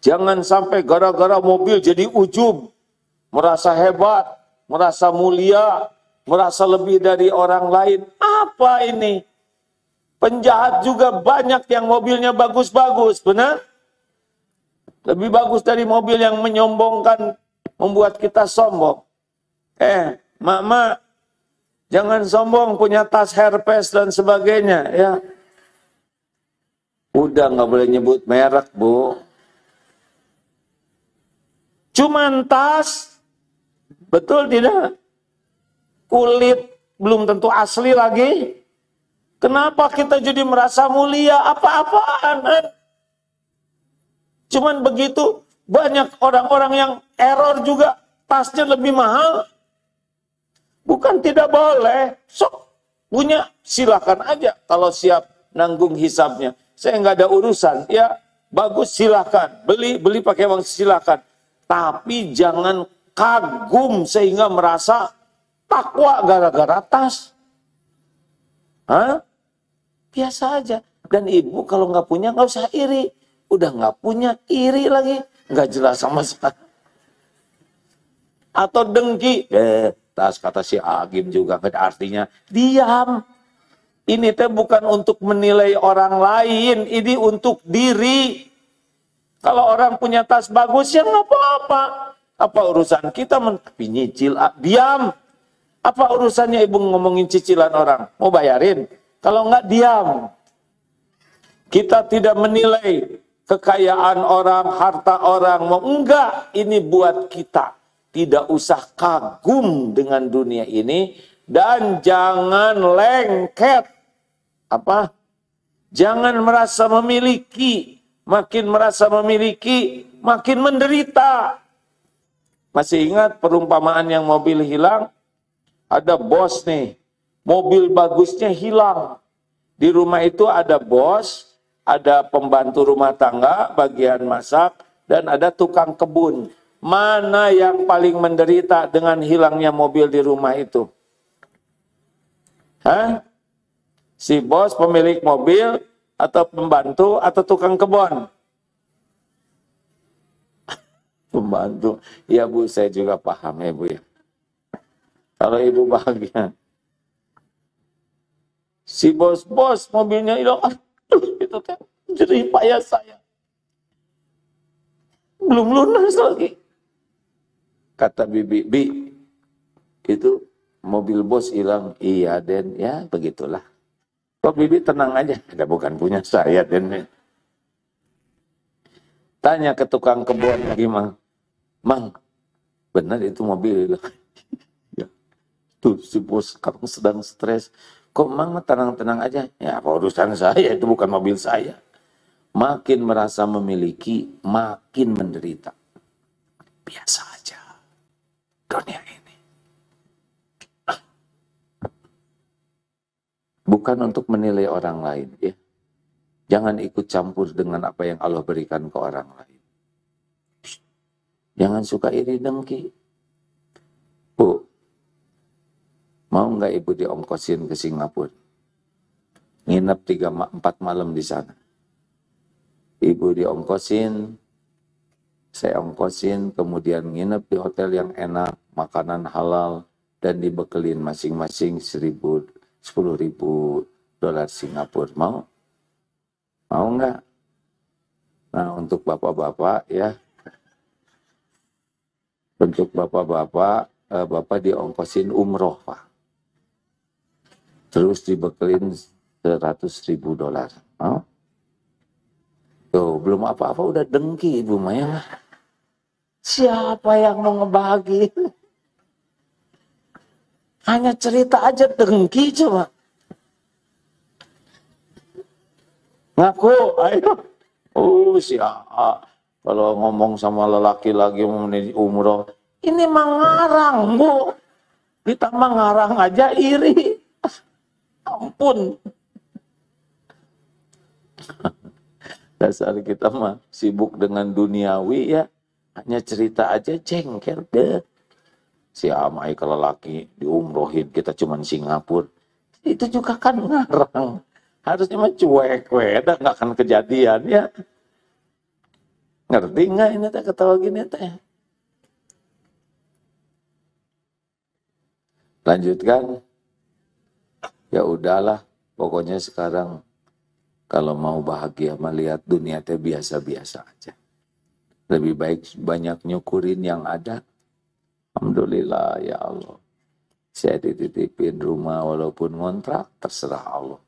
Jangan sampai gara-gara mobil jadi ujub. merasa hebat, merasa mulia, merasa lebih dari orang lain. Apa ini? Penjahat juga banyak yang mobilnya bagus-bagus, benar? Lebih bagus dari mobil yang menyombongkan, membuat kita sombong. Mak, jangan sombong punya tas Hermes dan sebagainya, ya. Udah nggak boleh nyebut merek, Bu. Cuman tas, betul tidak? Kulit belum tentu asli lagi. Kenapa kita jadi merasa mulia? Apa-apaan? Cuman begitu, banyak orang-orang yang error juga, tasnya lebih mahal. Bukan tidak boleh, sok punya silakan aja kalau siap nanggung hisabnya. Saya nggak ada urusan, ya bagus silakan, beli pakai uang silakan. Tapi jangan kagum sehingga merasa takwa gara-gara tas. Biasa aja. Dan ibu kalau nggak punya nggak usah iri. Udah nggak punya, iri lagi. Nggak jelas sama sekali. Atau dengki. Tas kata si Agim juga. Artinya, diam. Ini teh bukan untuk menilai orang lain. Ini untuk diri. Kalau orang punya tas bagus, ya nggak apa-apa. Apa urusan kita? Tapi nyicil, diam. Apa urusannya ibu ngomongin cicilan orang? Mau bayarin? Kalau nggak, diam. Kita tidak menilai kekayaan orang, harta orang. Enggak, ini buat kita. Tidak usah kagum dengan dunia ini. Dan jangan lengket. Jangan merasa memiliki. Makin merasa memiliki, makin menderita. Masih ingat perumpamaan yang mobil hilang? Ada bos nih, mobil bagusnya hilang. Di rumah itu ada bos, ada pembantu rumah tangga, bagian masak, dan ada tukang kebun. Mana yang paling menderita dengan hilangnya mobil di rumah itu? Si bos pemilik mobil, atau pembantu, atau tukang kebun? Pembantu. Ya Bu, saya juga paham ya Bu ya. Kalau ibu bahagia. Si bos mobilnya hilang. Aduh, itu teh jerih payah saya. Belum lunas lagi. Kata bibi, itu mobil bos hilang. Iya Den, ya begitulah. Kok bibi tenang aja, ada bukan punya saya Den. Tanya ke tukang kebun lagi, Mang, benar itu mobil hilang? Ya. Tuh si bos sekarang sedang stres. Kok Mang tenang-tenang aja? Ya apa urusan saya, itu bukan mobil saya. Makin merasa memiliki, makin menderita. Biasa aja dunia ini. Bukan untuk menilai orang lain, ya. Jangan ikut campur dengan apa yang Allah berikan ke orang lain. Jangan suka iri dengki. Bu, mau nggak ibu diongkosin ke Singapura? Nginep 3-4 malam di sana. Ibu diongkosin, saya ongkosin, kemudian nginep di hotel yang enak, makanan halal, dan dibekelin masing-masing $10.000 Singapura. Mau? Mau nggak? Nah, untuk bapak-bapak ya, untuk bapak-bapak, bapak diongkosin umroh, Pak. Terus dibekelin $100.000. Mau? Tuh, belum apa-apa udah dengki Ibu Maya. Siapa yang mau ngebagi? Hanya cerita aja dengki coba. Ngaku, ayo. Siapa? Kalau ngomong sama lelaki lagi mau umroh, ini mengarang, Bu. Kita mengarang aja iri. Ampun. Dasar kita mah sibuk dengan duniawi ya. Hanya cerita aja jengkel deh. Si Amai kalau laki diumrohin kita cuman Singapura. Itu juga kan ngarang. Harusnya mah cuek, dah nggak akan kejadian ya. Ngerti nggak ini teh ketawa gini teh? Lanjutkan? Ya udahlah, pokoknya sekarang kalau mau bahagia melihat dunia teh biasa-biasa aja. Lebih baik banyak nyukurin yang ada. Alhamdulillah ya Allah. Saya dititipin rumah walaupun ngontrak, terserah Allah.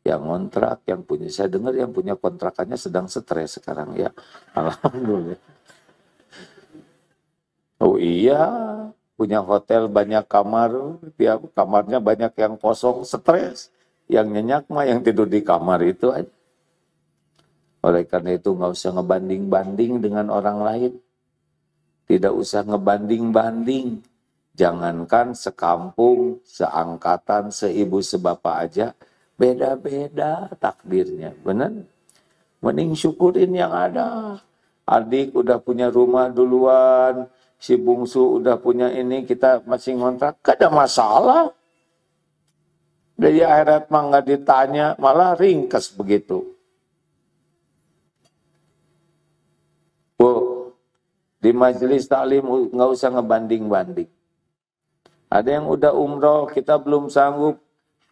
Yang ngontrak, yang punya, saya dengar yang punya kontrakannya sedang stres sekarang ya. Alhamdulillah. Oh iya, punya hotel banyak kamar, tiap kamarnya banyak yang kosong, stres. Yang nyenyak mah yang tidur di kamar itu aja. Oleh karena itu nggak usah ngebanding-banding dengan orang lain. Tidak usah ngebanding-banding. Jangankan sekampung, seangkatan, seibu sebapak aja, beda-beda takdirnya. Benar? Mending syukurin yang ada. Adik udah punya rumah duluan, si bungsu udah punya ini, kita masih ngontrak, gak ada masalah. Dari akhirat mah nggak ditanya, malah ringkes begitu. Bu, di majelis taklim nggak usah ngebanding-banding. Ada yang udah umroh, kita belum sanggup,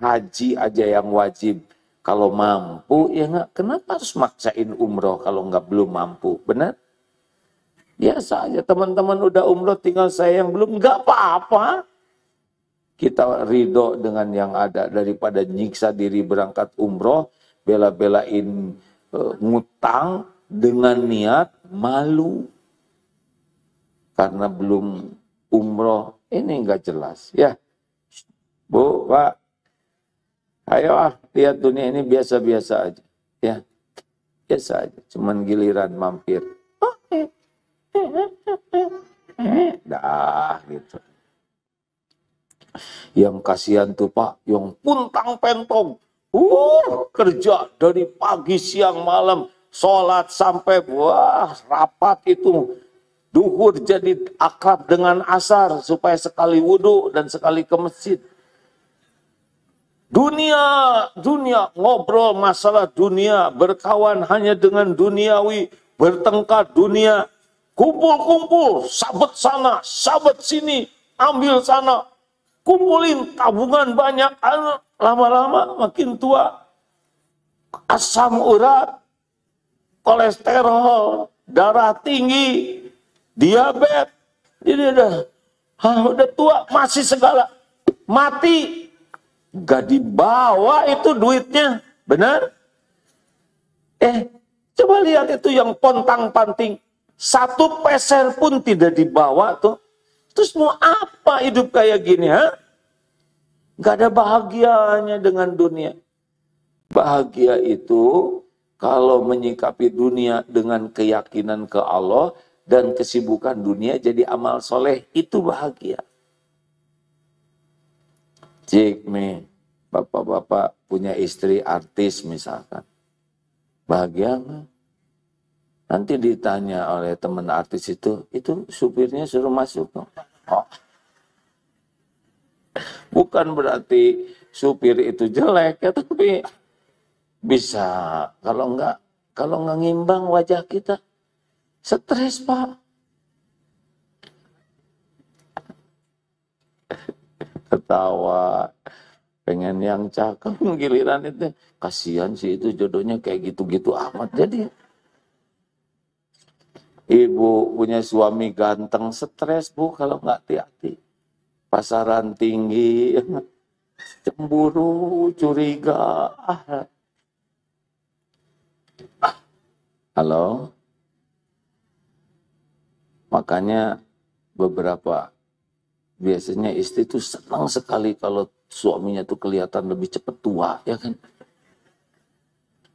haji aja yang wajib. Kalau mampu, ya nggak, kenapa harus maksain umroh kalau nggak belum mampu, benar? Biasa aja, teman-teman udah umroh, tinggal saya yang belum, nggak apa-apa. Kita ridho dengan yang ada daripada nyiksa diri berangkat umroh, bela-belain ngutang dengan niat malu. Karena belum umroh, ini nggak jelas. Ya, Bu, Pak, ayo lihat dunia ini biasa-biasa aja. Ya, biasa aja, cuman giliran mampir. Dah gitu. Yang kasihan tuh Pak, yang puntang pentong, kerja dari pagi siang malam, sholat sampai rapat itu, duhur jadi akrab dengan asar supaya sekali wudhu dan sekali ke masjid. Dunia ngobrol masalah dunia, berkawan hanya dengan duniawi, bertengkar dunia, kumpul-kumpul, sabet sana, sabet sini, ambil sana. Kumpulin tabungan banyak, lama-lama makin tua. Asam urat, kolesterol, darah tinggi, diabetes. Jadi udah tua, masih segala. Mati, gak dibawa itu duitnya. Benar? Coba lihat itu yang pontang-panting. 1 peser pun tidak dibawa tuh. Terus mau apa hidup kayak gini, ha? Gak ada bahagianya dengan dunia. Bahagia itu kalau menyikapi dunia dengan keyakinan ke Allah dan kesibukan dunia jadi amal soleh, itu bahagia. Cik nih, bapak-bapak punya istri artis misalkan. Bahagia nggak? Nanti ditanya oleh teman artis itu supirnya suruh masuk. Oh. Bukan berarti supir itu jelek ya, tapi bisa kalau nggak ngimbang wajah kita, stres Pak. Ketawa, pengen yang cakep, giliran itu kasihan sih itu jodohnya kayak gitu-gitu amat. Jadi ibu punya suami ganteng, stres Bu kalau nggak hati-hati. Pasaran tinggi, cemburu, curiga. Halo? Makanya biasanya istri itu senang sekali kalau suaminya tuh kelihatan lebih cepat tua, ya kan?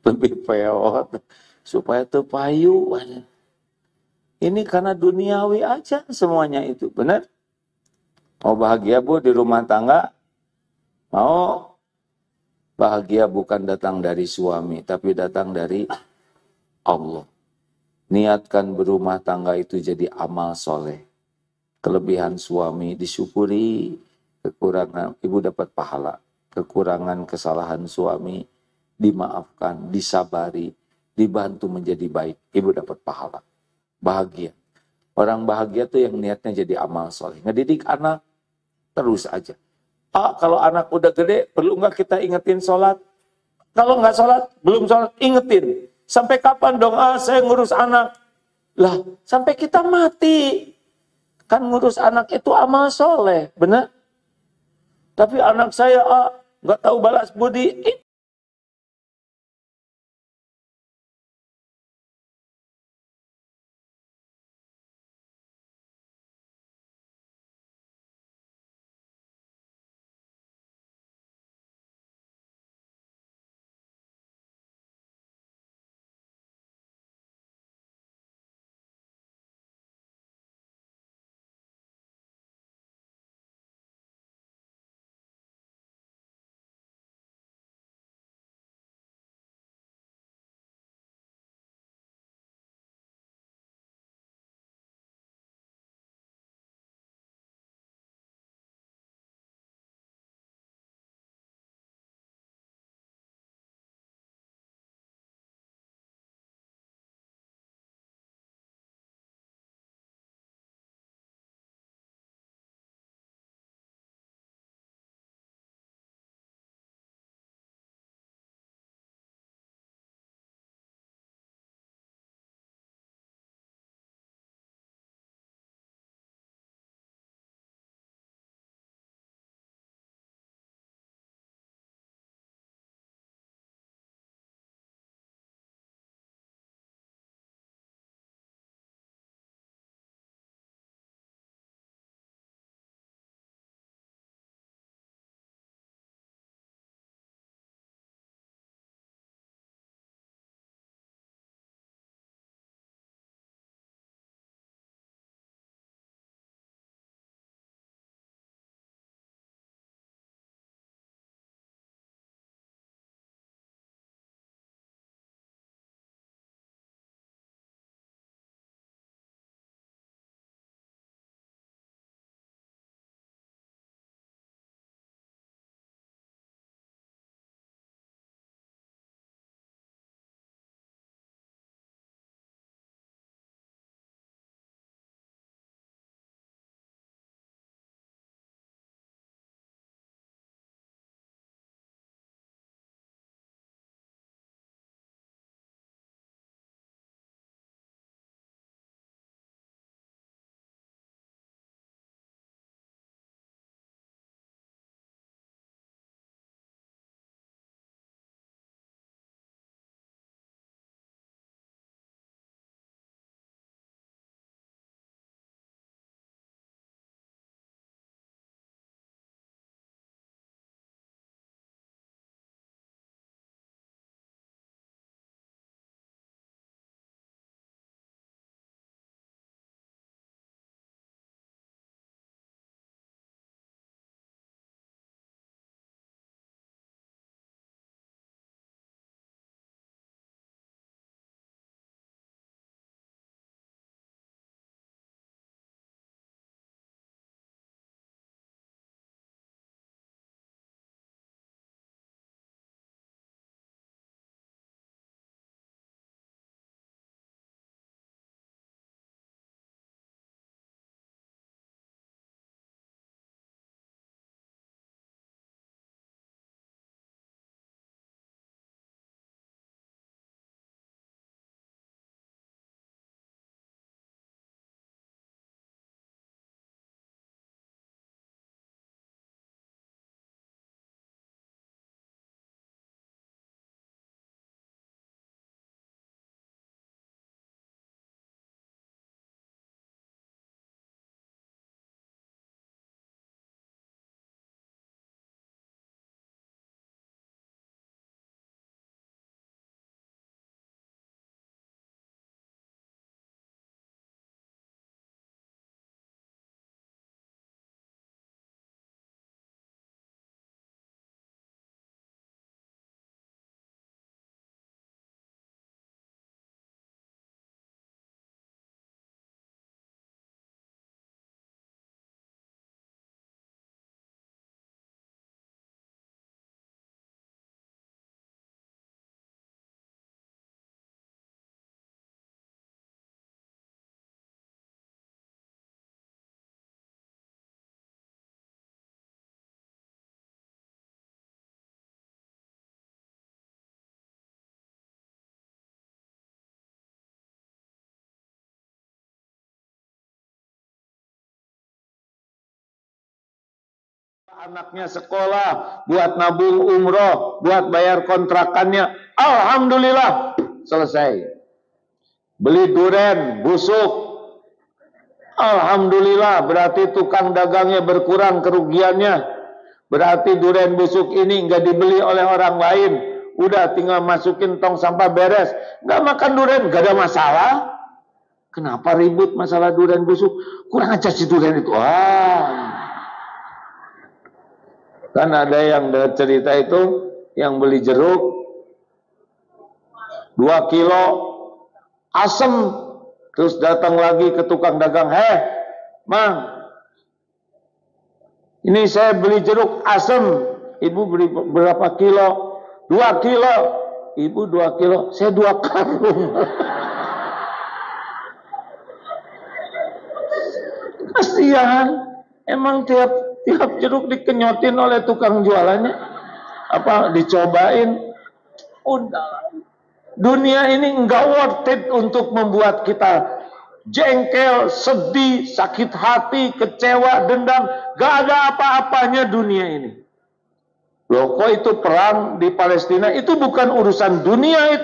Lebih peot, supaya tuh payu. Ini karena duniawi aja semuanya itu, benar? Mau bahagia Bu di rumah tangga? Mau bahagia bukan datang dari suami, tapi datang dari Allah. Niatkan berumah tangga itu jadi amal soleh. Kelebihan suami disyukuri, kekurangan ibu dapat pahala. Kekurangan kesalahan suami dimaafkan, disabari, dibantu menjadi baik. Ibu dapat pahala. Bahagia. Orang bahagia tuh yang niatnya jadi amal soleh. Ngedidik anak, terus aja. Kalau anak udah gede, perlu nggak kita ingetin sholat? Kalau nggak sholat, belum sholat, ingetin. Sampai kapan dong? Saya ngurus anak. Lah, sampai kita mati. Kan ngurus anak itu amal soleh, benar? Tapi anak saya nggak tahu balas budi. anaknya sekolah, buat nabung umroh, buat bayar kontrakannya. Alhamdulillah, selesai. Beli duren, busuk. Alhamdulillah, berarti tukang dagangnya berkurang kerugiannya. Berarti duren busuk ini nggak dibeli oleh orang lain. Udah tinggal masukin tong sampah beres. Nggak makan duren, nggak ada masalah. Kenapa ribut masalah duren busuk? Kurang aja si duren itu. Kan ada yang cerita itu, yang beli jeruk 2 kilo asem, terus datang lagi ke tukang dagang, Mang, ini saya beli jeruk asem, ibu beli berapa kilo? 2 kilo. Ibu 2 kilo, saya 2 karung. Kasihan, emang tiap jeruk dikenyotin oleh tukang jualannya, apa dicobain. Udah, dunia ini enggak worth it untuk membuat kita jengkel, sedih, sakit hati, kecewa, dendam. Gak ada apa-apanya dunia ini. Loh, kok itu perang di Palestina? Itu bukan urusan dunia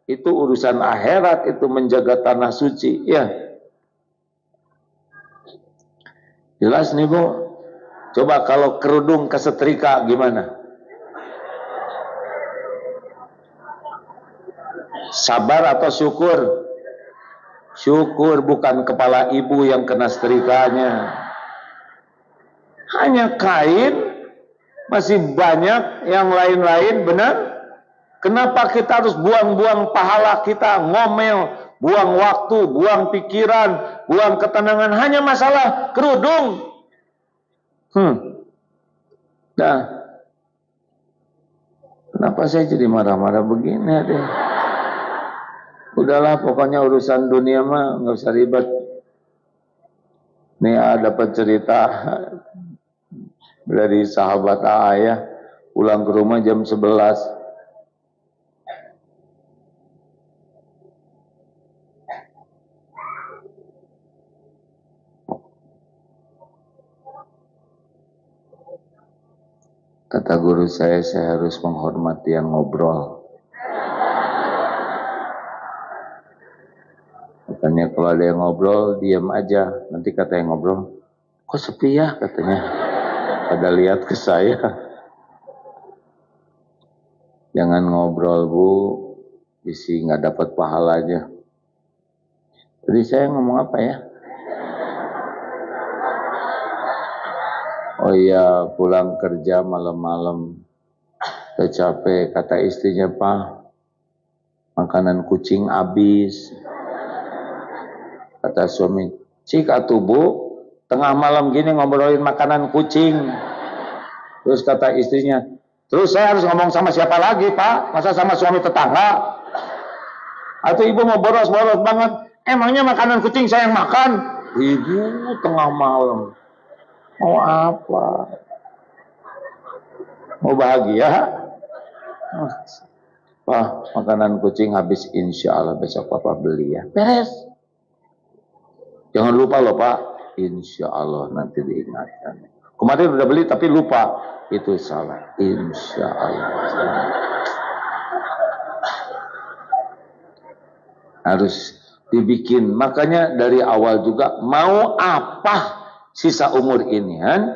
itu urusan akhirat, itu menjaga tanah suci. Ya, jelas nih Bu. Coba kalau kerudung kesetrika gimana? Sabar atau syukur? Syukur, bukan kepala ibu yang kena setrikanya. Hanya kain, masih banyak yang lain-lain, benar? Kenapa kita harus buang-buang pahala kita, ngomel, buang waktu, buang pikiran, buang ketenangan, hanya masalah kerudung? Nah, kenapa saya jadi marah-marah begini deh? Udahlah, pokoknya urusan dunia mah nggak usah ribet. Nih dapat cerita dari sahabat ayah, pulang ke rumah jam 11. Kata guru saya harus menghormati yang ngobrol. Katanya kalau ada yang ngobrol, diam aja. Nanti kata yang ngobrol, kok sepi ya katanya. Pada lihat ke saya. Jangan ngobrol Bu, isi nggak dapat pahalanya. Jadi saya ngomong apa ya? Oh iya, pulang kerja malam-malam, udah capek, kata istrinya, Pak, makanan kucing habis. Kata suami, cik atuh Bu, tengah malam gini ngobrolin makanan kucing. Terus kata istrinya, terus saya harus ngomong sama siapa lagi Pak? Masa sama suami tetangga? Atau ibu mau boros-boros banget, emangnya makanan kucing saya yang makan? Ibu tengah malam, mau apa? Mau bahagia? Pak, makanan kucing habis, insya Allah besok Papa beli ya. Beres. Jangan lupa loh Pak, insya Allah nanti diingatkan. Kemarin udah beli tapi lupa, itu salah. Insya Allah. Harus dibikin. Makanya dari awal juga, mau apa sisa umur ini kan?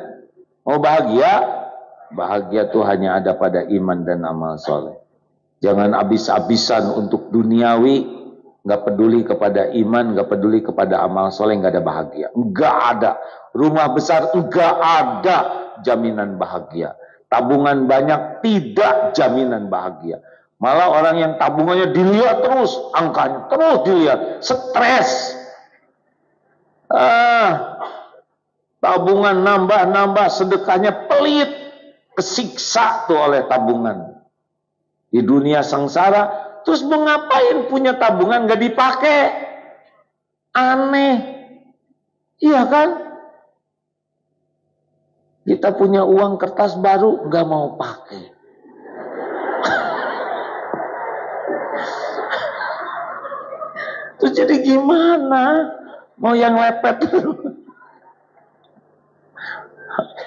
Mau bahagia? Bahagia tuh hanya ada pada iman dan amal soleh. Jangan habis-habisan untuk duniawi, nggak peduli kepada iman, nggak peduli kepada amal soleh, nggak ada bahagia. Nggak ada. Rumah besar, nggak ada jaminan bahagia. Tabungan banyak, tidak jaminan bahagia. Malah orang yang tabungannya dilihat terus, angkanya terus dilihat, stres. Tabungan nambah-nambah, sedekahnya pelit, kesiksa tuh oleh tabungan. Di dunia sengsara, terus mau ngapain punya tabungan gak dipakai? Aneh. Iya kan? Kita punya uang kertas baru, gak mau pakai. Terus jadi gimana? Mau yang lepet?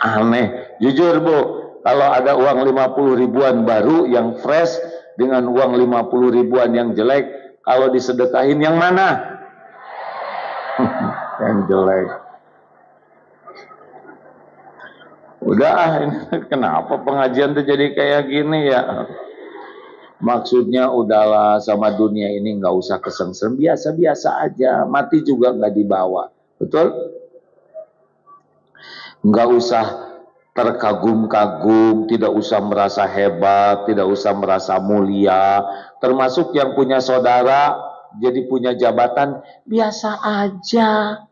Aneh. Jujur Bu, kalau ada uang 50 ribuan baru yang fresh dengan uang 50 ribuan yang jelek, kalau disedekahin yang mana? Yang jelek. Udah, ini kenapa pengajian tuh jadi kayak gini ya? Maksudnya udahlah, sama dunia ini nggak usah kesengsem, biasa-biasa aja, mati juga nggak dibawa, betul? Nggak usah terkagum-kagum, tidak usah merasa hebat, tidak usah merasa mulia, termasuk yang punya saudara jadi punya jabatan, biasa aja.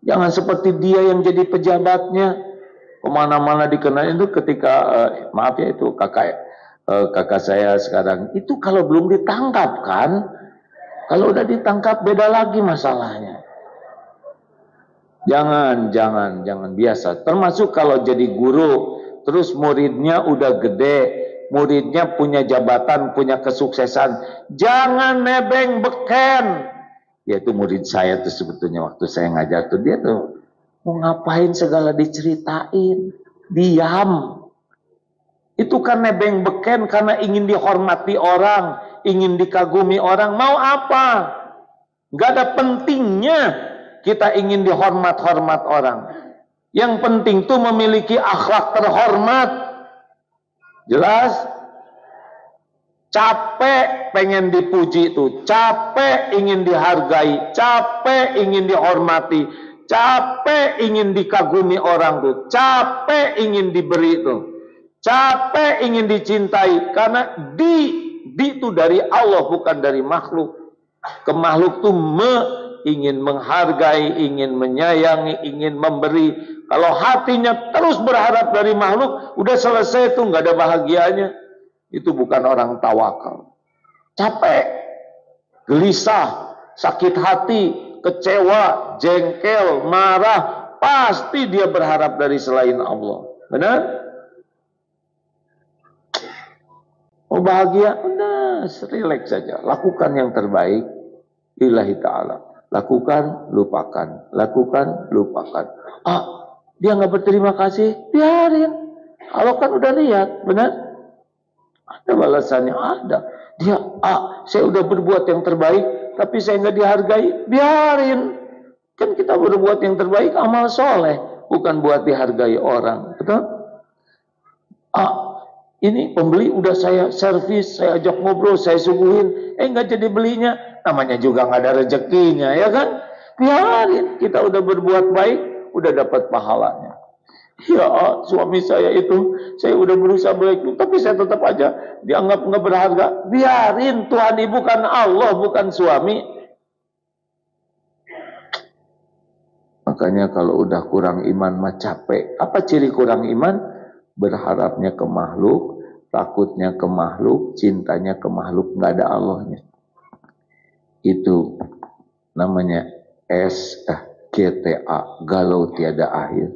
Jangan seperti dia yang jadi pejabatnya, kemana-mana dikenal. Itu ketika maaf ya, itu kakak saya sekarang itu kalau belum ditangkap kan, kalau udah ditangkap beda lagi masalahnya. Jangan biasa. Termasuk kalau jadi guru, terus muridnya udah gede, muridnya punya jabatan, punya kesuksesan, jangan nebeng beken. Yaitu murid saya tuh sebetulnya waktu saya ngajar tuh, dia tuh mau ngapain segala diceritain, diam. Itu kan nebeng beken karena ingin dihormati orang, ingin dikagumi orang. Mau apa? Gak ada pentingnya kita ingin dihormat-hormat orang. Yang penting tuh memiliki akhlak terhormat. Jelas? Capek pengen dipuji tuh, capek ingin dihargai, capek ingin dihormati, capek ingin dikagumi orang tuh, capek ingin diberi tuh, capek ingin dicintai, karena di itu dari Allah bukan dari makhluk. Ke makhluk tuh ingin menghargai, ingin menyayangi, ingin memberi. Kalau hatinya terus berharap dari makhluk, udah selesai tuh, nggak ada bahagianya. Itu bukan orang tawakal. Capek, gelisah, sakit hati, kecewa, jengkel, marah, pasti dia berharap dari selain Allah. Benar? Mau bahagia? Udah, relax saja. Lakukan yang terbaik lillahi ta'ala. Lakukan, lupakan. Lakukan, lupakan. Dia nggak berterima kasih, biarin. Allah kan udah lihat, benar? Ada balasannya, ada. Dia, saya udah berbuat yang terbaik, tapi saya nggak dihargai, biarin. Kan kita berbuat yang terbaik, amal soleh, bukan buat dihargai orang. Betul? Ini pembeli udah saya servis, saya ajak ngobrol, saya suguhin, nggak jadi belinya, namanya juga nggak ada rezekinya, ya kan? Biarin, kita udah berbuat baik, udah dapat pahalanya. Ya, suami saya itu, saya udah berusaha baik, tapi saya tetap aja dianggap nggak berharga. Biarin, Tuhan ibu kan Allah, bukan suami. Makanya kalau udah kurang iman mah capek. Apa ciri kurang iman? Berharapnya ke makhluk, takutnya ke makhluk, cintanya ke makhluk, nggak ada Allahnya. Itu namanya GTA, galau tiada akhir.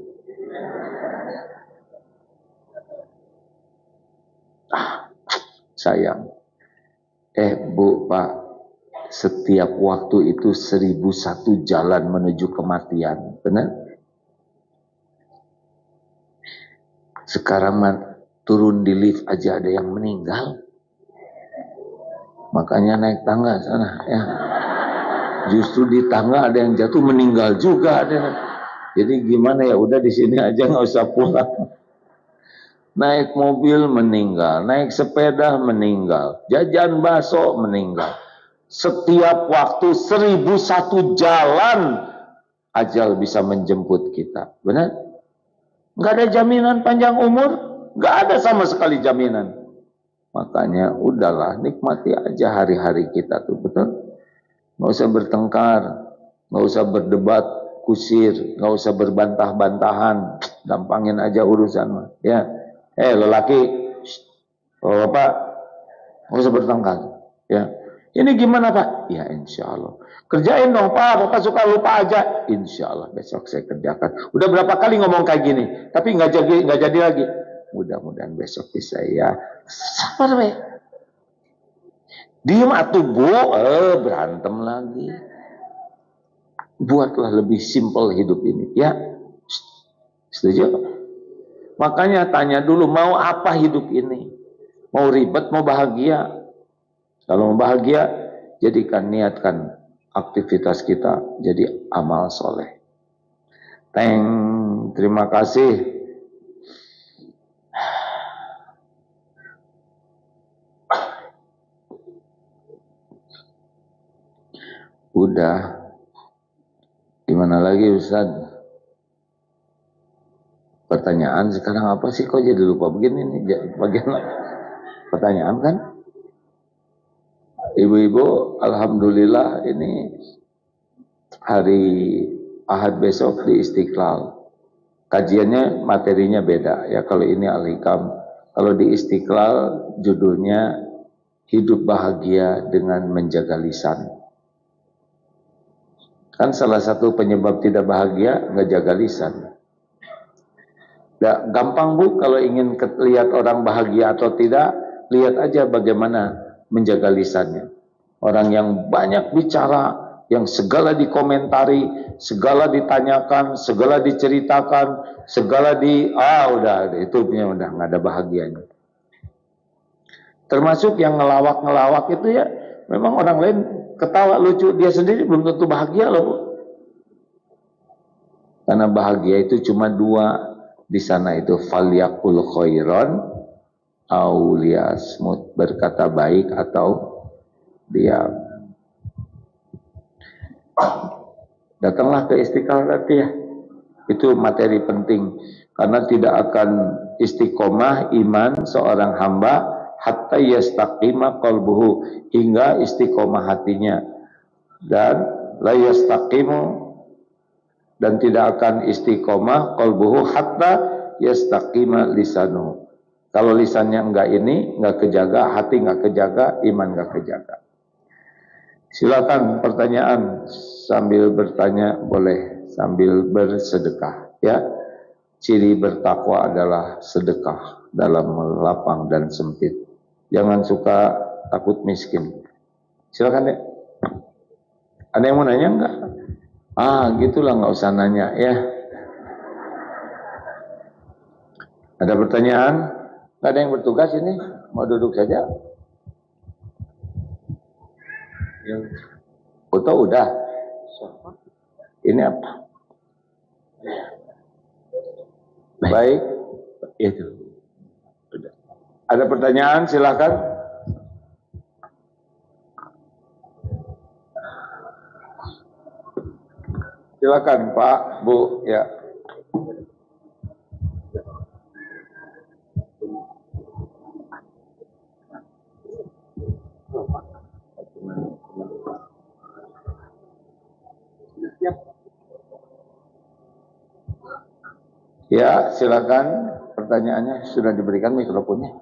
Sayang. Bu, Pak, setiap waktu itu 1001 jalan menuju kematian. Benar? Sekarang turun di lift aja ada yang meninggal. Makanya naik tangga sana. Ya. Justru di tangga ada yang jatuh meninggal juga. Jadi gimana ya, udah di sini aja nggak usah pulang. Naik mobil meninggal, naik sepeda meninggal, jajan bakso meninggal. Setiap waktu 1001 jalan ajal bisa menjemput kita. Benar? Nggak ada jaminan panjang umur, nggak ada sama sekali jaminan. Makanya udahlah, nikmati aja hari-hari kita tuh, betul? Nggak usah bertengkar, nggak usah berdebat kusir, nggak usah berbantah-bantahan, gampangin aja urusan, ya. Lelaki, Bapak, nggak usah bertengkar, ya. Ini gimana Pak? Ya insya Allah. Kerjain dong Pak, Bapak suka lupa aja. Insya Allah besok saya kerjakan. Udah berapa kali ngomong kayak gini, tapi nggak jadi lagi. Mudah-mudahan besok bisa ya. Sabar we. Diem atuh Bu, berantem lagi. Buatlah lebih simpel hidup ini, ya. Setuju? Makanya tanya dulu, mau apa hidup ini? Mau ribet, mau bahagia? Kalau mau bahagia, jadikan, niatkan aktivitas kita jadi amal soleh. Terima kasih. Udah. Gimana lagi Ustaz? Pertanyaan sekarang apa sih, kok jadi lupa begini nih bagian pertanyaan kan? Ibu-ibu, alhamdulillah ini hari Ahad besok di Istiqlal. Kajiannya materinya beda ya, kalau ini Al-Hikam. Kalau di Istiqlal judulnya hidup bahagia dengan menjaga lisan. Kan salah satu penyebab tidak bahagia nggak jaga lisan. Nah, gampang Bu, kalau ingin lihat orang bahagia atau tidak, lihat aja bagaimana menjaga lisannya. Orang yang banyak bicara, yang segala dikomentari, segala ditanyakan, segala diceritakan, segala udah itu punya udah nggak ada bahagianya. Termasuk yang ngelawak-ngelawak itu ya, memang orang lain ketawa lucu, dia sendiri belum tentu bahagia loh Bu. Karena bahagia itu cuma dua di sana itu, falyakul khairan au liyasmut, berkata baik atau diam. Datanglah ke Istiqlal nanti ya. Itu materi penting, karena tidak akan istiqomah iman seorang hamba hatta yastaqima qalbuhu, hingga istiqomah hatinya, dan la yastaqimu, dan tidak akan istiqomah qalbuhu hatta yastaqima lisanu. Kalau lisannya enggak ini, enggak kejaga, hati enggak kejaga, iman enggak kejaga. Silakan pertanyaan, sambil bertanya boleh sambil bersedekah ya. Ciri bertakwa adalah sedekah dalam lapang dan sempit. Jangan suka takut miskin. Silakan deh. Ada yang mau nanya enggak? Gitulah, nggak usah nanya ya. Ada pertanyaan? Nggak ada yang bertugas ini? Mau duduk saja? Foto udah. Ini apa? Baik. Itu. Udah. Ada pertanyaan? Silakan. Silakan Pak, Bu, ya. Ya, silakan. Pertanyaannya sudah diberikan mikrofonnya.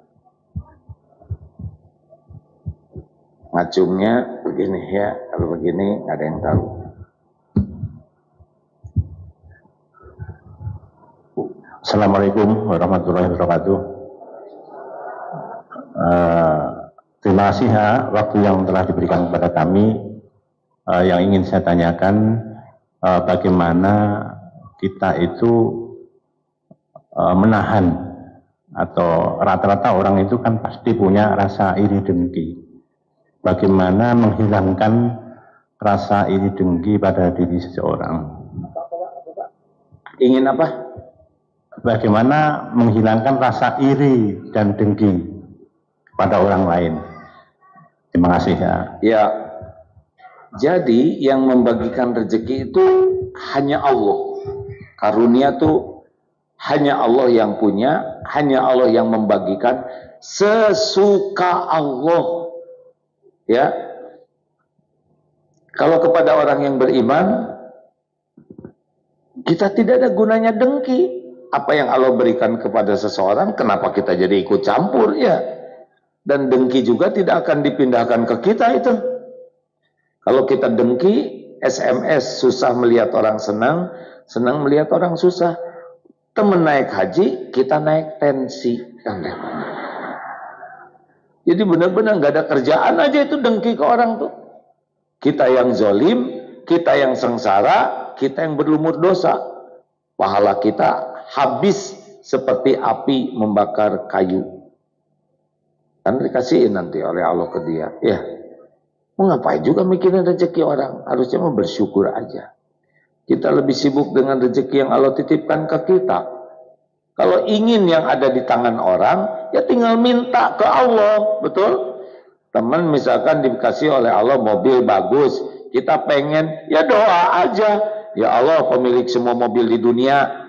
Ngacungnya begini ya, kalau begini nggak ada yang tahu. Assalamualaikum warahmatullahi wabarakatuh. Terima kasih ya waktu yang telah diberikan kepada kami. Yang ingin saya tanyakan, bagaimana kita itu menahan, atau rata-rata orang itu kan pasti punya rasa iri dengki. Bagaimana menghilangkan rasa iri dengki pada diri seseorang? Ingin apa? Bagaimana menghilangkan rasa iri dan dengki pada orang lain? Terima kasih ya. Ya, jadi yang membagikan rezeki itu hanya Allah. Karunia itu hanya Allah yang punya, hanya Allah yang membagikan sesuka Allah. Ya, kalau kepada orang yang beriman, kita tidak ada gunanya dengki. Apa yang Allah berikan kepada seseorang, kenapa kita jadi ikut campur ya? Dan dengki juga tidak akan dipindahkan ke kita itu. Kalau kita dengki, SMS, susah melihat orang senang, senang melihat orang susah. Temen naik haji, kita naik tensi. Jadi benar-benar nggak ada kerjaan aja itu dengki ke orang tuh. Kita yang zolim, kita yang sengsara, kita yang berlumur dosa. Pahala kita habis seperti api membakar kayu. Kan dikasihin nanti oleh Allah ke dia. Ya, mau ngapain juga mikirin rezeki orang? Harusnya mau bersyukur aja. Kita lebih sibuk dengan rezeki yang Allah titipkan ke kita. Kalau ingin yang ada di tangan orang, ya tinggal minta ke Allah, betul? Teman misalkan dikasih oleh Allah mobil bagus, kita pengen, ya doa aja. Ya Allah, pemilik semua mobil di dunia,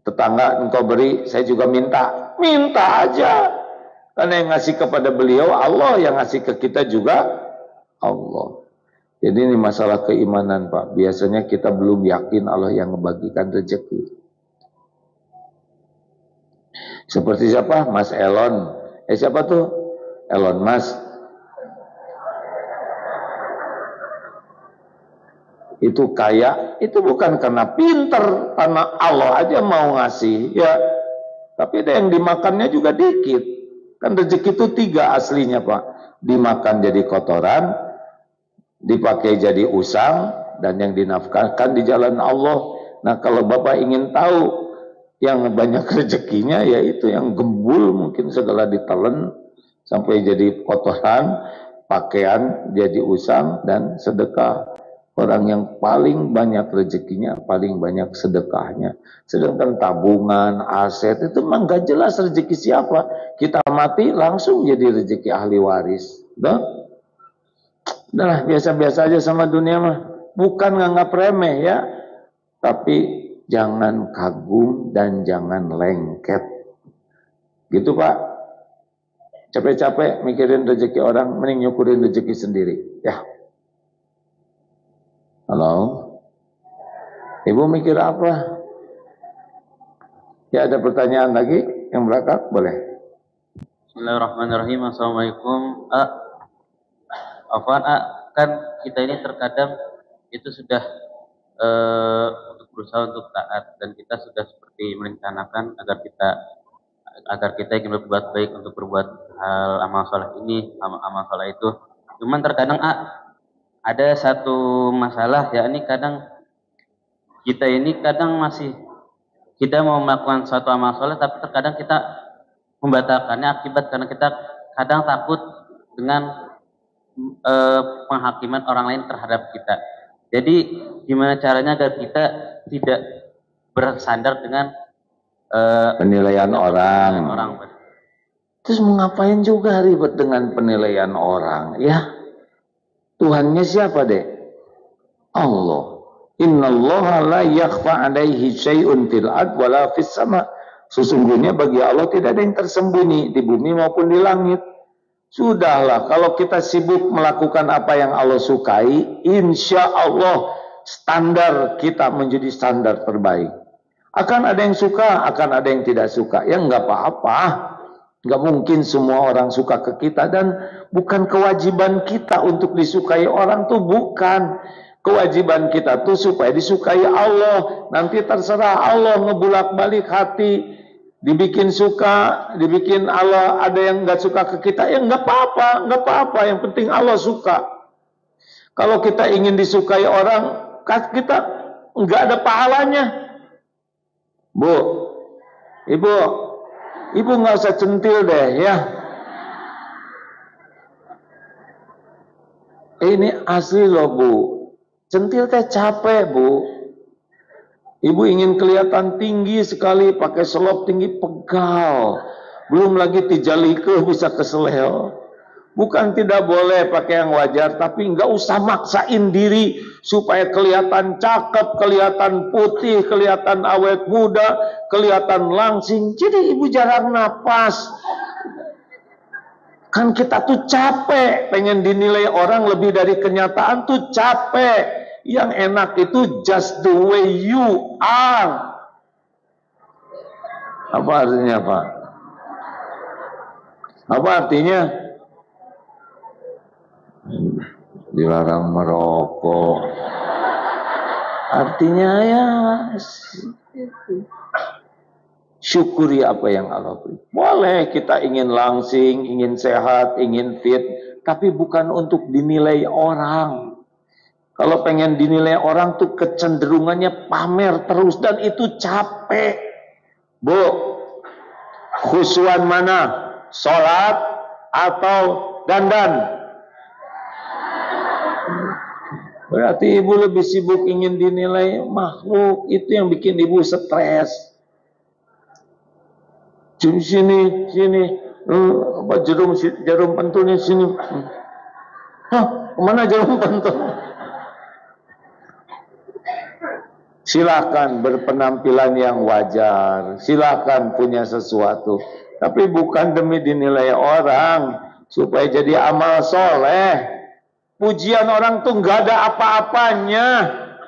tetangga engkau beri, saya juga minta. Minta aja. Karena yang ngasih kepada beliau Allah, yang ngasih ke kita juga Allah. Jadi ini masalah keimanan, Pak. Biasanya kita belum yakin Allah yang membagikan rezeki. Seperti siapa? Mas Elon. Siapa tuh? Elon Musk. Itu kaya, itu bukan karena pinter, karena Allah aja mau ngasih, ya. Tapi ada yang dimakannya juga dikit. Kan rezeki itu 3 aslinya, Pak. Dimakan jadi kotoran, dipakai jadi usang, dan yang dinafkahkan di jalan Allah. Nah, kalau Bapak ingin tahu yang banyak rezekinya, yaitu yang gembul, mungkin segala ditelen sampai jadi kotoran, pakaian jadi usang, dan sedekah. Orang yang paling banyak rezekinya, paling banyak sedekahnya. Sedangkan tabungan, aset, itu memang gak jelas rezeki siapa. Kita mati langsung jadi rezeki ahli waris. Udah biasa-biasa aja sama dunia mah. Bukan nganggap remeh ya, tapi jangan kagum dan jangan lengket. Gitu Pak. Capek-capek mikirin rezeki orang, mending nyukurin rezeki sendiri. Ya. Halo, Ibu mikir apa? Ya, ada pertanyaan lagi yang belakang, boleh. Bismillahirrahmanirrahim. Assalamualaikum. Kan kita ini terkadang itu sudah untuk berusaha untuk taat, dan kita sudah seperti merencanakan agar kita ingin berbuat baik untuk berbuat hal amal soleh ini, amal soleh itu. Cuman terkadang ada satu masalah, yakni kadang kita mau melakukan suatu amal soleh, tapi terkadang kita membatalkannya akibat karena kita kadang takut dengan penghakiman orang lain terhadap kita. Jadi gimana caranya agar kita tidak bersandar dengan penilaian orang. Terus mau ngapain juga ribet dengan penilaian orang, ya? Tuhannya siapa deh? Allah. Innallaha la yakhfa 'alaihi syai'un fil ard wala fis sama. Sesungguhnya bagi Allah tidak ada yang tersembunyi di bumi maupun di langit. Sudahlah, kalau kita sibuk melakukan apa yang Allah sukai, insya Allah standar kita menjadi standar terbaik. Akan ada yang suka, akan ada yang tidak suka. Ya enggak apa-apa. Enggak mungkin semua orang suka ke kita, dan bukan kewajiban kita untuk disukai orang tuh, bukan. Kewajiban kita tuh supaya disukai Allah. Nanti terserah Allah ngebulak-balik hati, dibikin suka, dibikin Allah ada yang enggak suka ke kita, ya enggak apa-apa, enggak apa-apa. Yang penting Allah suka. Kalau kita ingin disukai orang, kita enggak ada pahalanya. Bu, Ibu nggak usah centil deh ya. Ini asli loh Bu. Centil teh capek Bu. Ibu ingin kelihatan tinggi sekali, pakai selop tinggi, pegal. Belum lagi tijalike bisa keseleo. Bukan tidak boleh pakai yang wajar, tapi nggak usah maksain diri supaya kelihatan cakep, kelihatan putih, kelihatan awet muda, kelihatan langsing. Jadi ibu jarang napas. Kan kita tuh capek, pengen dinilai orang lebih dari kenyataan tuh capek. Yang enak itu just the way you are. Apa artinya Pak? Apa artinya? Dilarang merokok. Artinya ya syukuri apa yang Allah beri. Boleh kita ingin langsing, ingin sehat, ingin fit, tapi bukan untuk dinilai orang. Kalau pengen dinilai orang tuh kecenderungannya pamer terus, dan itu capek. Bu, khusyuan mana? Sholat atau dandan? Berarti ibu lebih sibuk ingin dinilai makhluk. Itu yang bikin ibu stres. Sini, jarum pentulnya sini. Hah, kemana jarum pentul? Silakan berpenampilan yang wajar. Silakan punya sesuatu. Tapi bukan demi dinilai orang. Supaya jadi amal soleh. Pujian orang tuh nggak ada apa-apanya.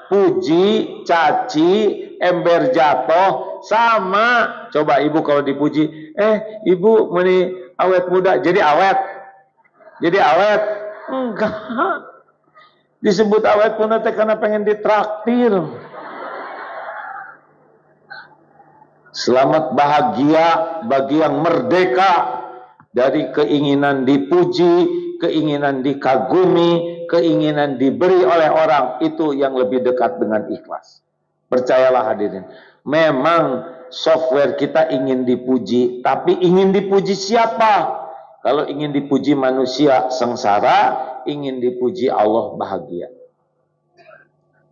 Puji, caci, ember jatuh, sama. Coba ibu kalau dipuji, ibu meni awet muda, jadi awet. Jadi awet? Enggak. Disebut awet muda karena pengen ditraktir. Selamat bahagia bagi yang merdeka dari keinginan dipuji, keinginan dikagumi, keinginan diberi oleh orang. Itu yang lebih dekat dengan ikhlas. Percayalah hadirin. Memang software kita ingin dipuji, tapi ingin dipuji siapa? Kalau ingin dipuji manusia sengsara, ingin dipuji Allah bahagia.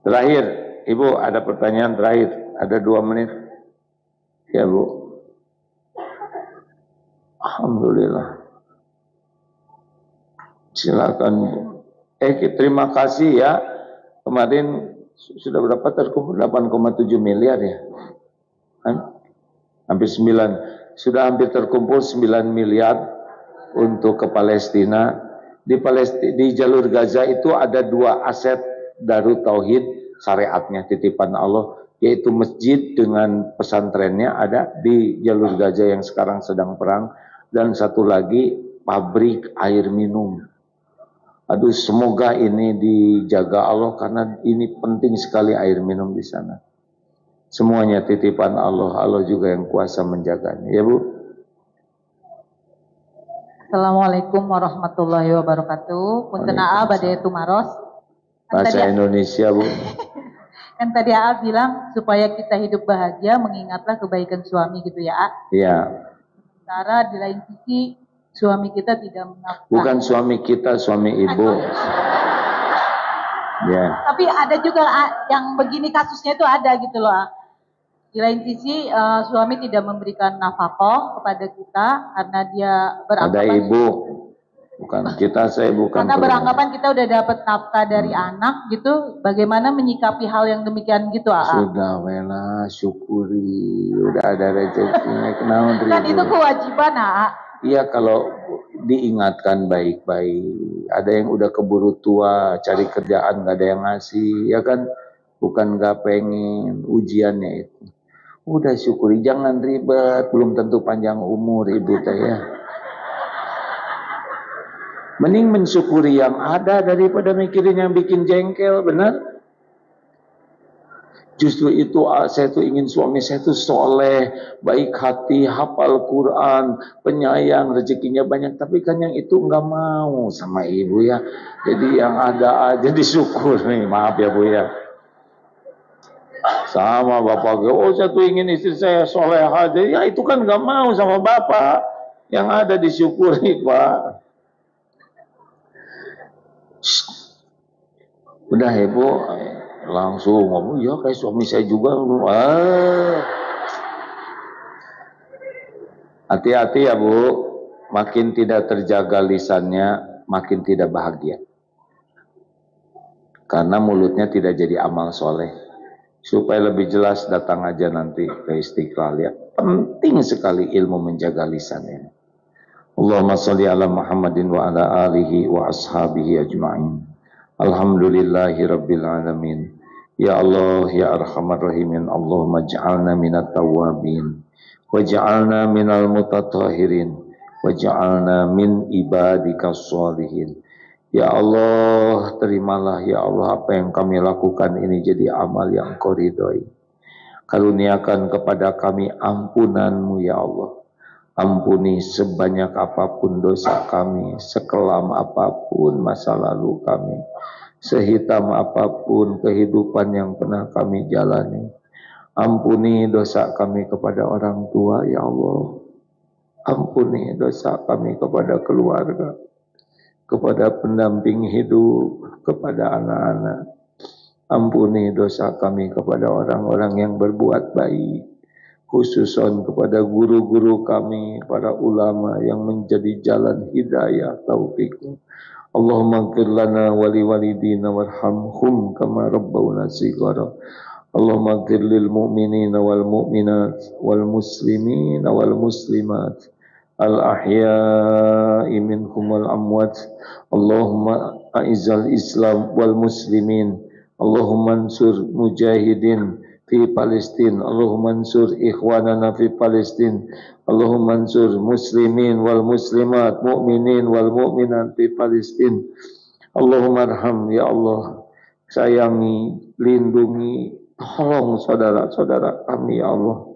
Terakhir, Ibu ada pertanyaan terakhir. Ada 2 menit. Ya Bu. Alhamdulillah. Silakan Bu. Terima kasih ya. Kemarin sudah berapa terkumpul? 8,7 miliar ya. Hampir 9. Sudah hampir terkumpul 9 miliar untuk ke Palestina. Di jalur Gaza itu ada 2 aset Darut Tauhid syariatnya, titipan Allah, yaitu masjid dengan pesantrennya ada di jalur Gaza yang sekarang sedang perang, dan satu lagi pabrik air minum. Aduh, semoga ini dijaga Allah karena ini penting sekali air minum di sana. Semuanya titipan Allah, Allah juga yang kuasa menjaganya. Ya Bu. Assalamualaikum warahmatullahi wabarakatuh. Punten Aa badhe tumaros. Bahasa Indonesia Bu. Kan tadi Aa bilang supaya kita hidup bahagia mengingatlah kebaikan suami gitu ya Aa. Iya. Sementara di lain sisi suami kita tidak menafkah. Bukan suami kita, suami ibu. Ya. Tapi ada juga yang begini kasusnya itu ada gitu loh. Di lain sisi suami tidak memberikan nafkah kepada kita karena dia beranggapan. Ada ibu, bukan kita, saya bukan. Karena beranggapan kita udah dapat nafkah dari anak gitu. Bagaimana menyikapi hal yang demikian gitu Sudah wela, syukuri, udah ada rezekinya, kenal. Kan itu kewajiban Iya, kalau diingatkan baik-baik. Ada yang udah keburu tua, cari kerjaan nggak ada yang ngasih, ya kan? Bukan nggak pengen, ujiannya itu. Udah syukuri, jangan ribet, belum tentu panjang umur ibu teh ya. Mending mensyukuri yang ada daripada mikirin yang bikin jengkel, benar? Justru itu saya tuh ingin suami saya tuh soleh, baik hati, hafal Quran, penyayang, rezekinya banyak. Tapi kan yang itu nggak mau sama ibu ya. Jadi yang ada aja disyukur nih, maaf ya Bu ya. Sama bapak, saya tuh ingin istri saya soleh aja. Ya itu kan nggak mau sama bapak. Yang ada disyukuri Pak. Udah ya Bu. Langsung ngomong, ya kayak suami saya juga. Hati-hati ya Bu, makin tidak terjaga lisannya, makin tidak bahagia. Karena mulutnya tidak jadi amal soleh. Supaya lebih jelas datang aja nanti ke Istiqlal ya. Penting sekali ilmu menjaga lisannya. Allahumma sholli ala Muhammadin wa ala alihi wa ashabihi ajma'in. Alhamdulillahi rabbil alamin. Ya Allah ya arhamar rahimin. Allahumma ja'alna minat tawabin, waj'alna minal mutatahhirin, waj'alna min ibadika sholihin. Ya Allah, terimalah ya Allah apa yang kami lakukan ini jadi amal yang Kau ridhoi. Karuniakan kepada kami ampunan-Mu ya Allah. Ampuni sebanyak apapun dosa kami, sekelam apapun masa lalu kami, sehitam apapun kehidupan yang pernah kami jalani. Ampuni dosa kami kepada orang tua, ya Allah. Ampuni dosa kami kepada keluarga, kepada pendamping hidup, kepada anak-anak. Ampuni dosa kami kepada orang-orang yang berbuat baik, khususon kepada guru-guru kami, para ulama yang menjadi jalan hidayah taufik. Allahumma ighfir lana wa liwalidina warhamhum kama rabbawna shighara. Allahumma ighfir lil mu'minina wal mu'minat wal muslimina wal muslimat al ahya'i minhum wal amwat. Allahumma a'izzal islam wal muslimin. Allahumma ansur mujahidin fi Palestin. Allahumma ansur ikhwanana fi Palestin. Allahumma ansur muslimin wal muslimat, mu'minin wal mu'minat fi Palestin. Allahumma arham, ya Allah. Sayangi, lindungi, tolong saudara-saudara kami, ya Allah.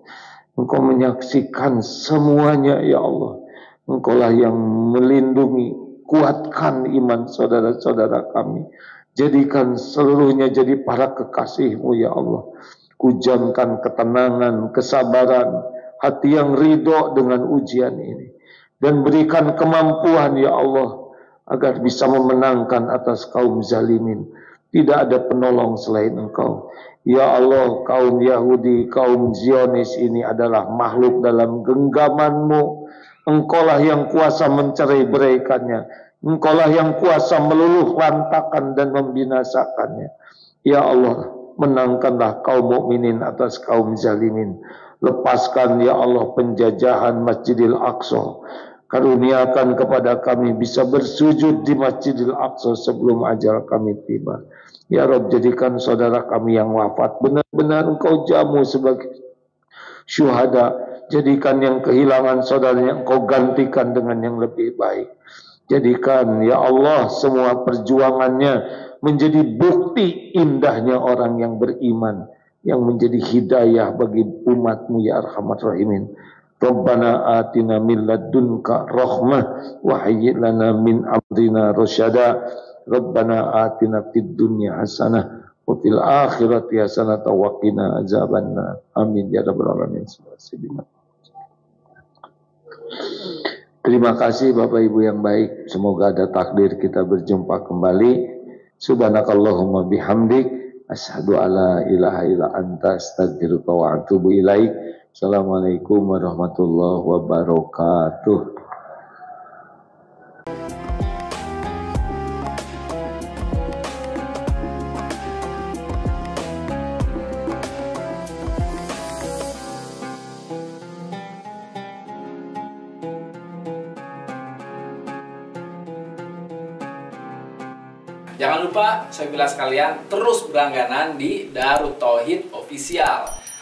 Engkau menyaksikan semuanya, ya Allah. Engkaulah yang melindungi, kuatkan iman saudara-saudara kami. Jadikan seluruhnya jadi para kekasih-Mu, ya Allah. Hujamkan ketenangan, kesabaran, hati yang ridho dengan ujian ini. Dan berikan kemampuan, ya Allah, agar bisa memenangkan atas kaum zalimin. Tidak ada penolong selain Engkau. Ya Allah, kaum Yahudi, kaum Zionis ini adalah makhluk dalam genggaman-Mu. Engkaulah yang kuasa mencerai-beraikannya. Engkaulah yang kuasa meluluh lantakan dan membinasakannya. Ya Allah, menangkanlah kaum mukminin atas kaum zalimin. Lepaskan, ya Allah, penjajahan Masjidil Aqsa. Karuniakan kepada kami bisa bersujud di Masjidil Aqsa sebelum ajal kami tiba. Ya Rabb, jadikan saudara kami yang wafat benar-benar Engkau jamu sebagai syuhada. Jadikan yang kehilangan saudaranya Engkau gantikan dengan yang lebih baik. Jadikan, ya Allah, semua perjuangannya menjadi bukti indahnya orang yang beriman, yang menjadi hidayah bagi umat-Mu, ya Arhamar Rahimin. Rabbana atina min ladunka rahmah wa hayyi lana min amrina rasyada. Rabbana atina fid dunya hasanah wa fil akhirati hasanah wa qina azabannar. Amin ya rabbal alamin. Terima kasih Bapak Ibu yang baik. Semoga ada takdir kita berjumpa kembali. Subhanakallahumma bihamdik asyhadu alla ilaha illa anta astaghfiruka wa atubu ilaik. Assalamualaikum warahmatullahi wabarakatuh. Jangan lupa, saya bilang sekalian, terus berlangganan di Darut Tauhid Official.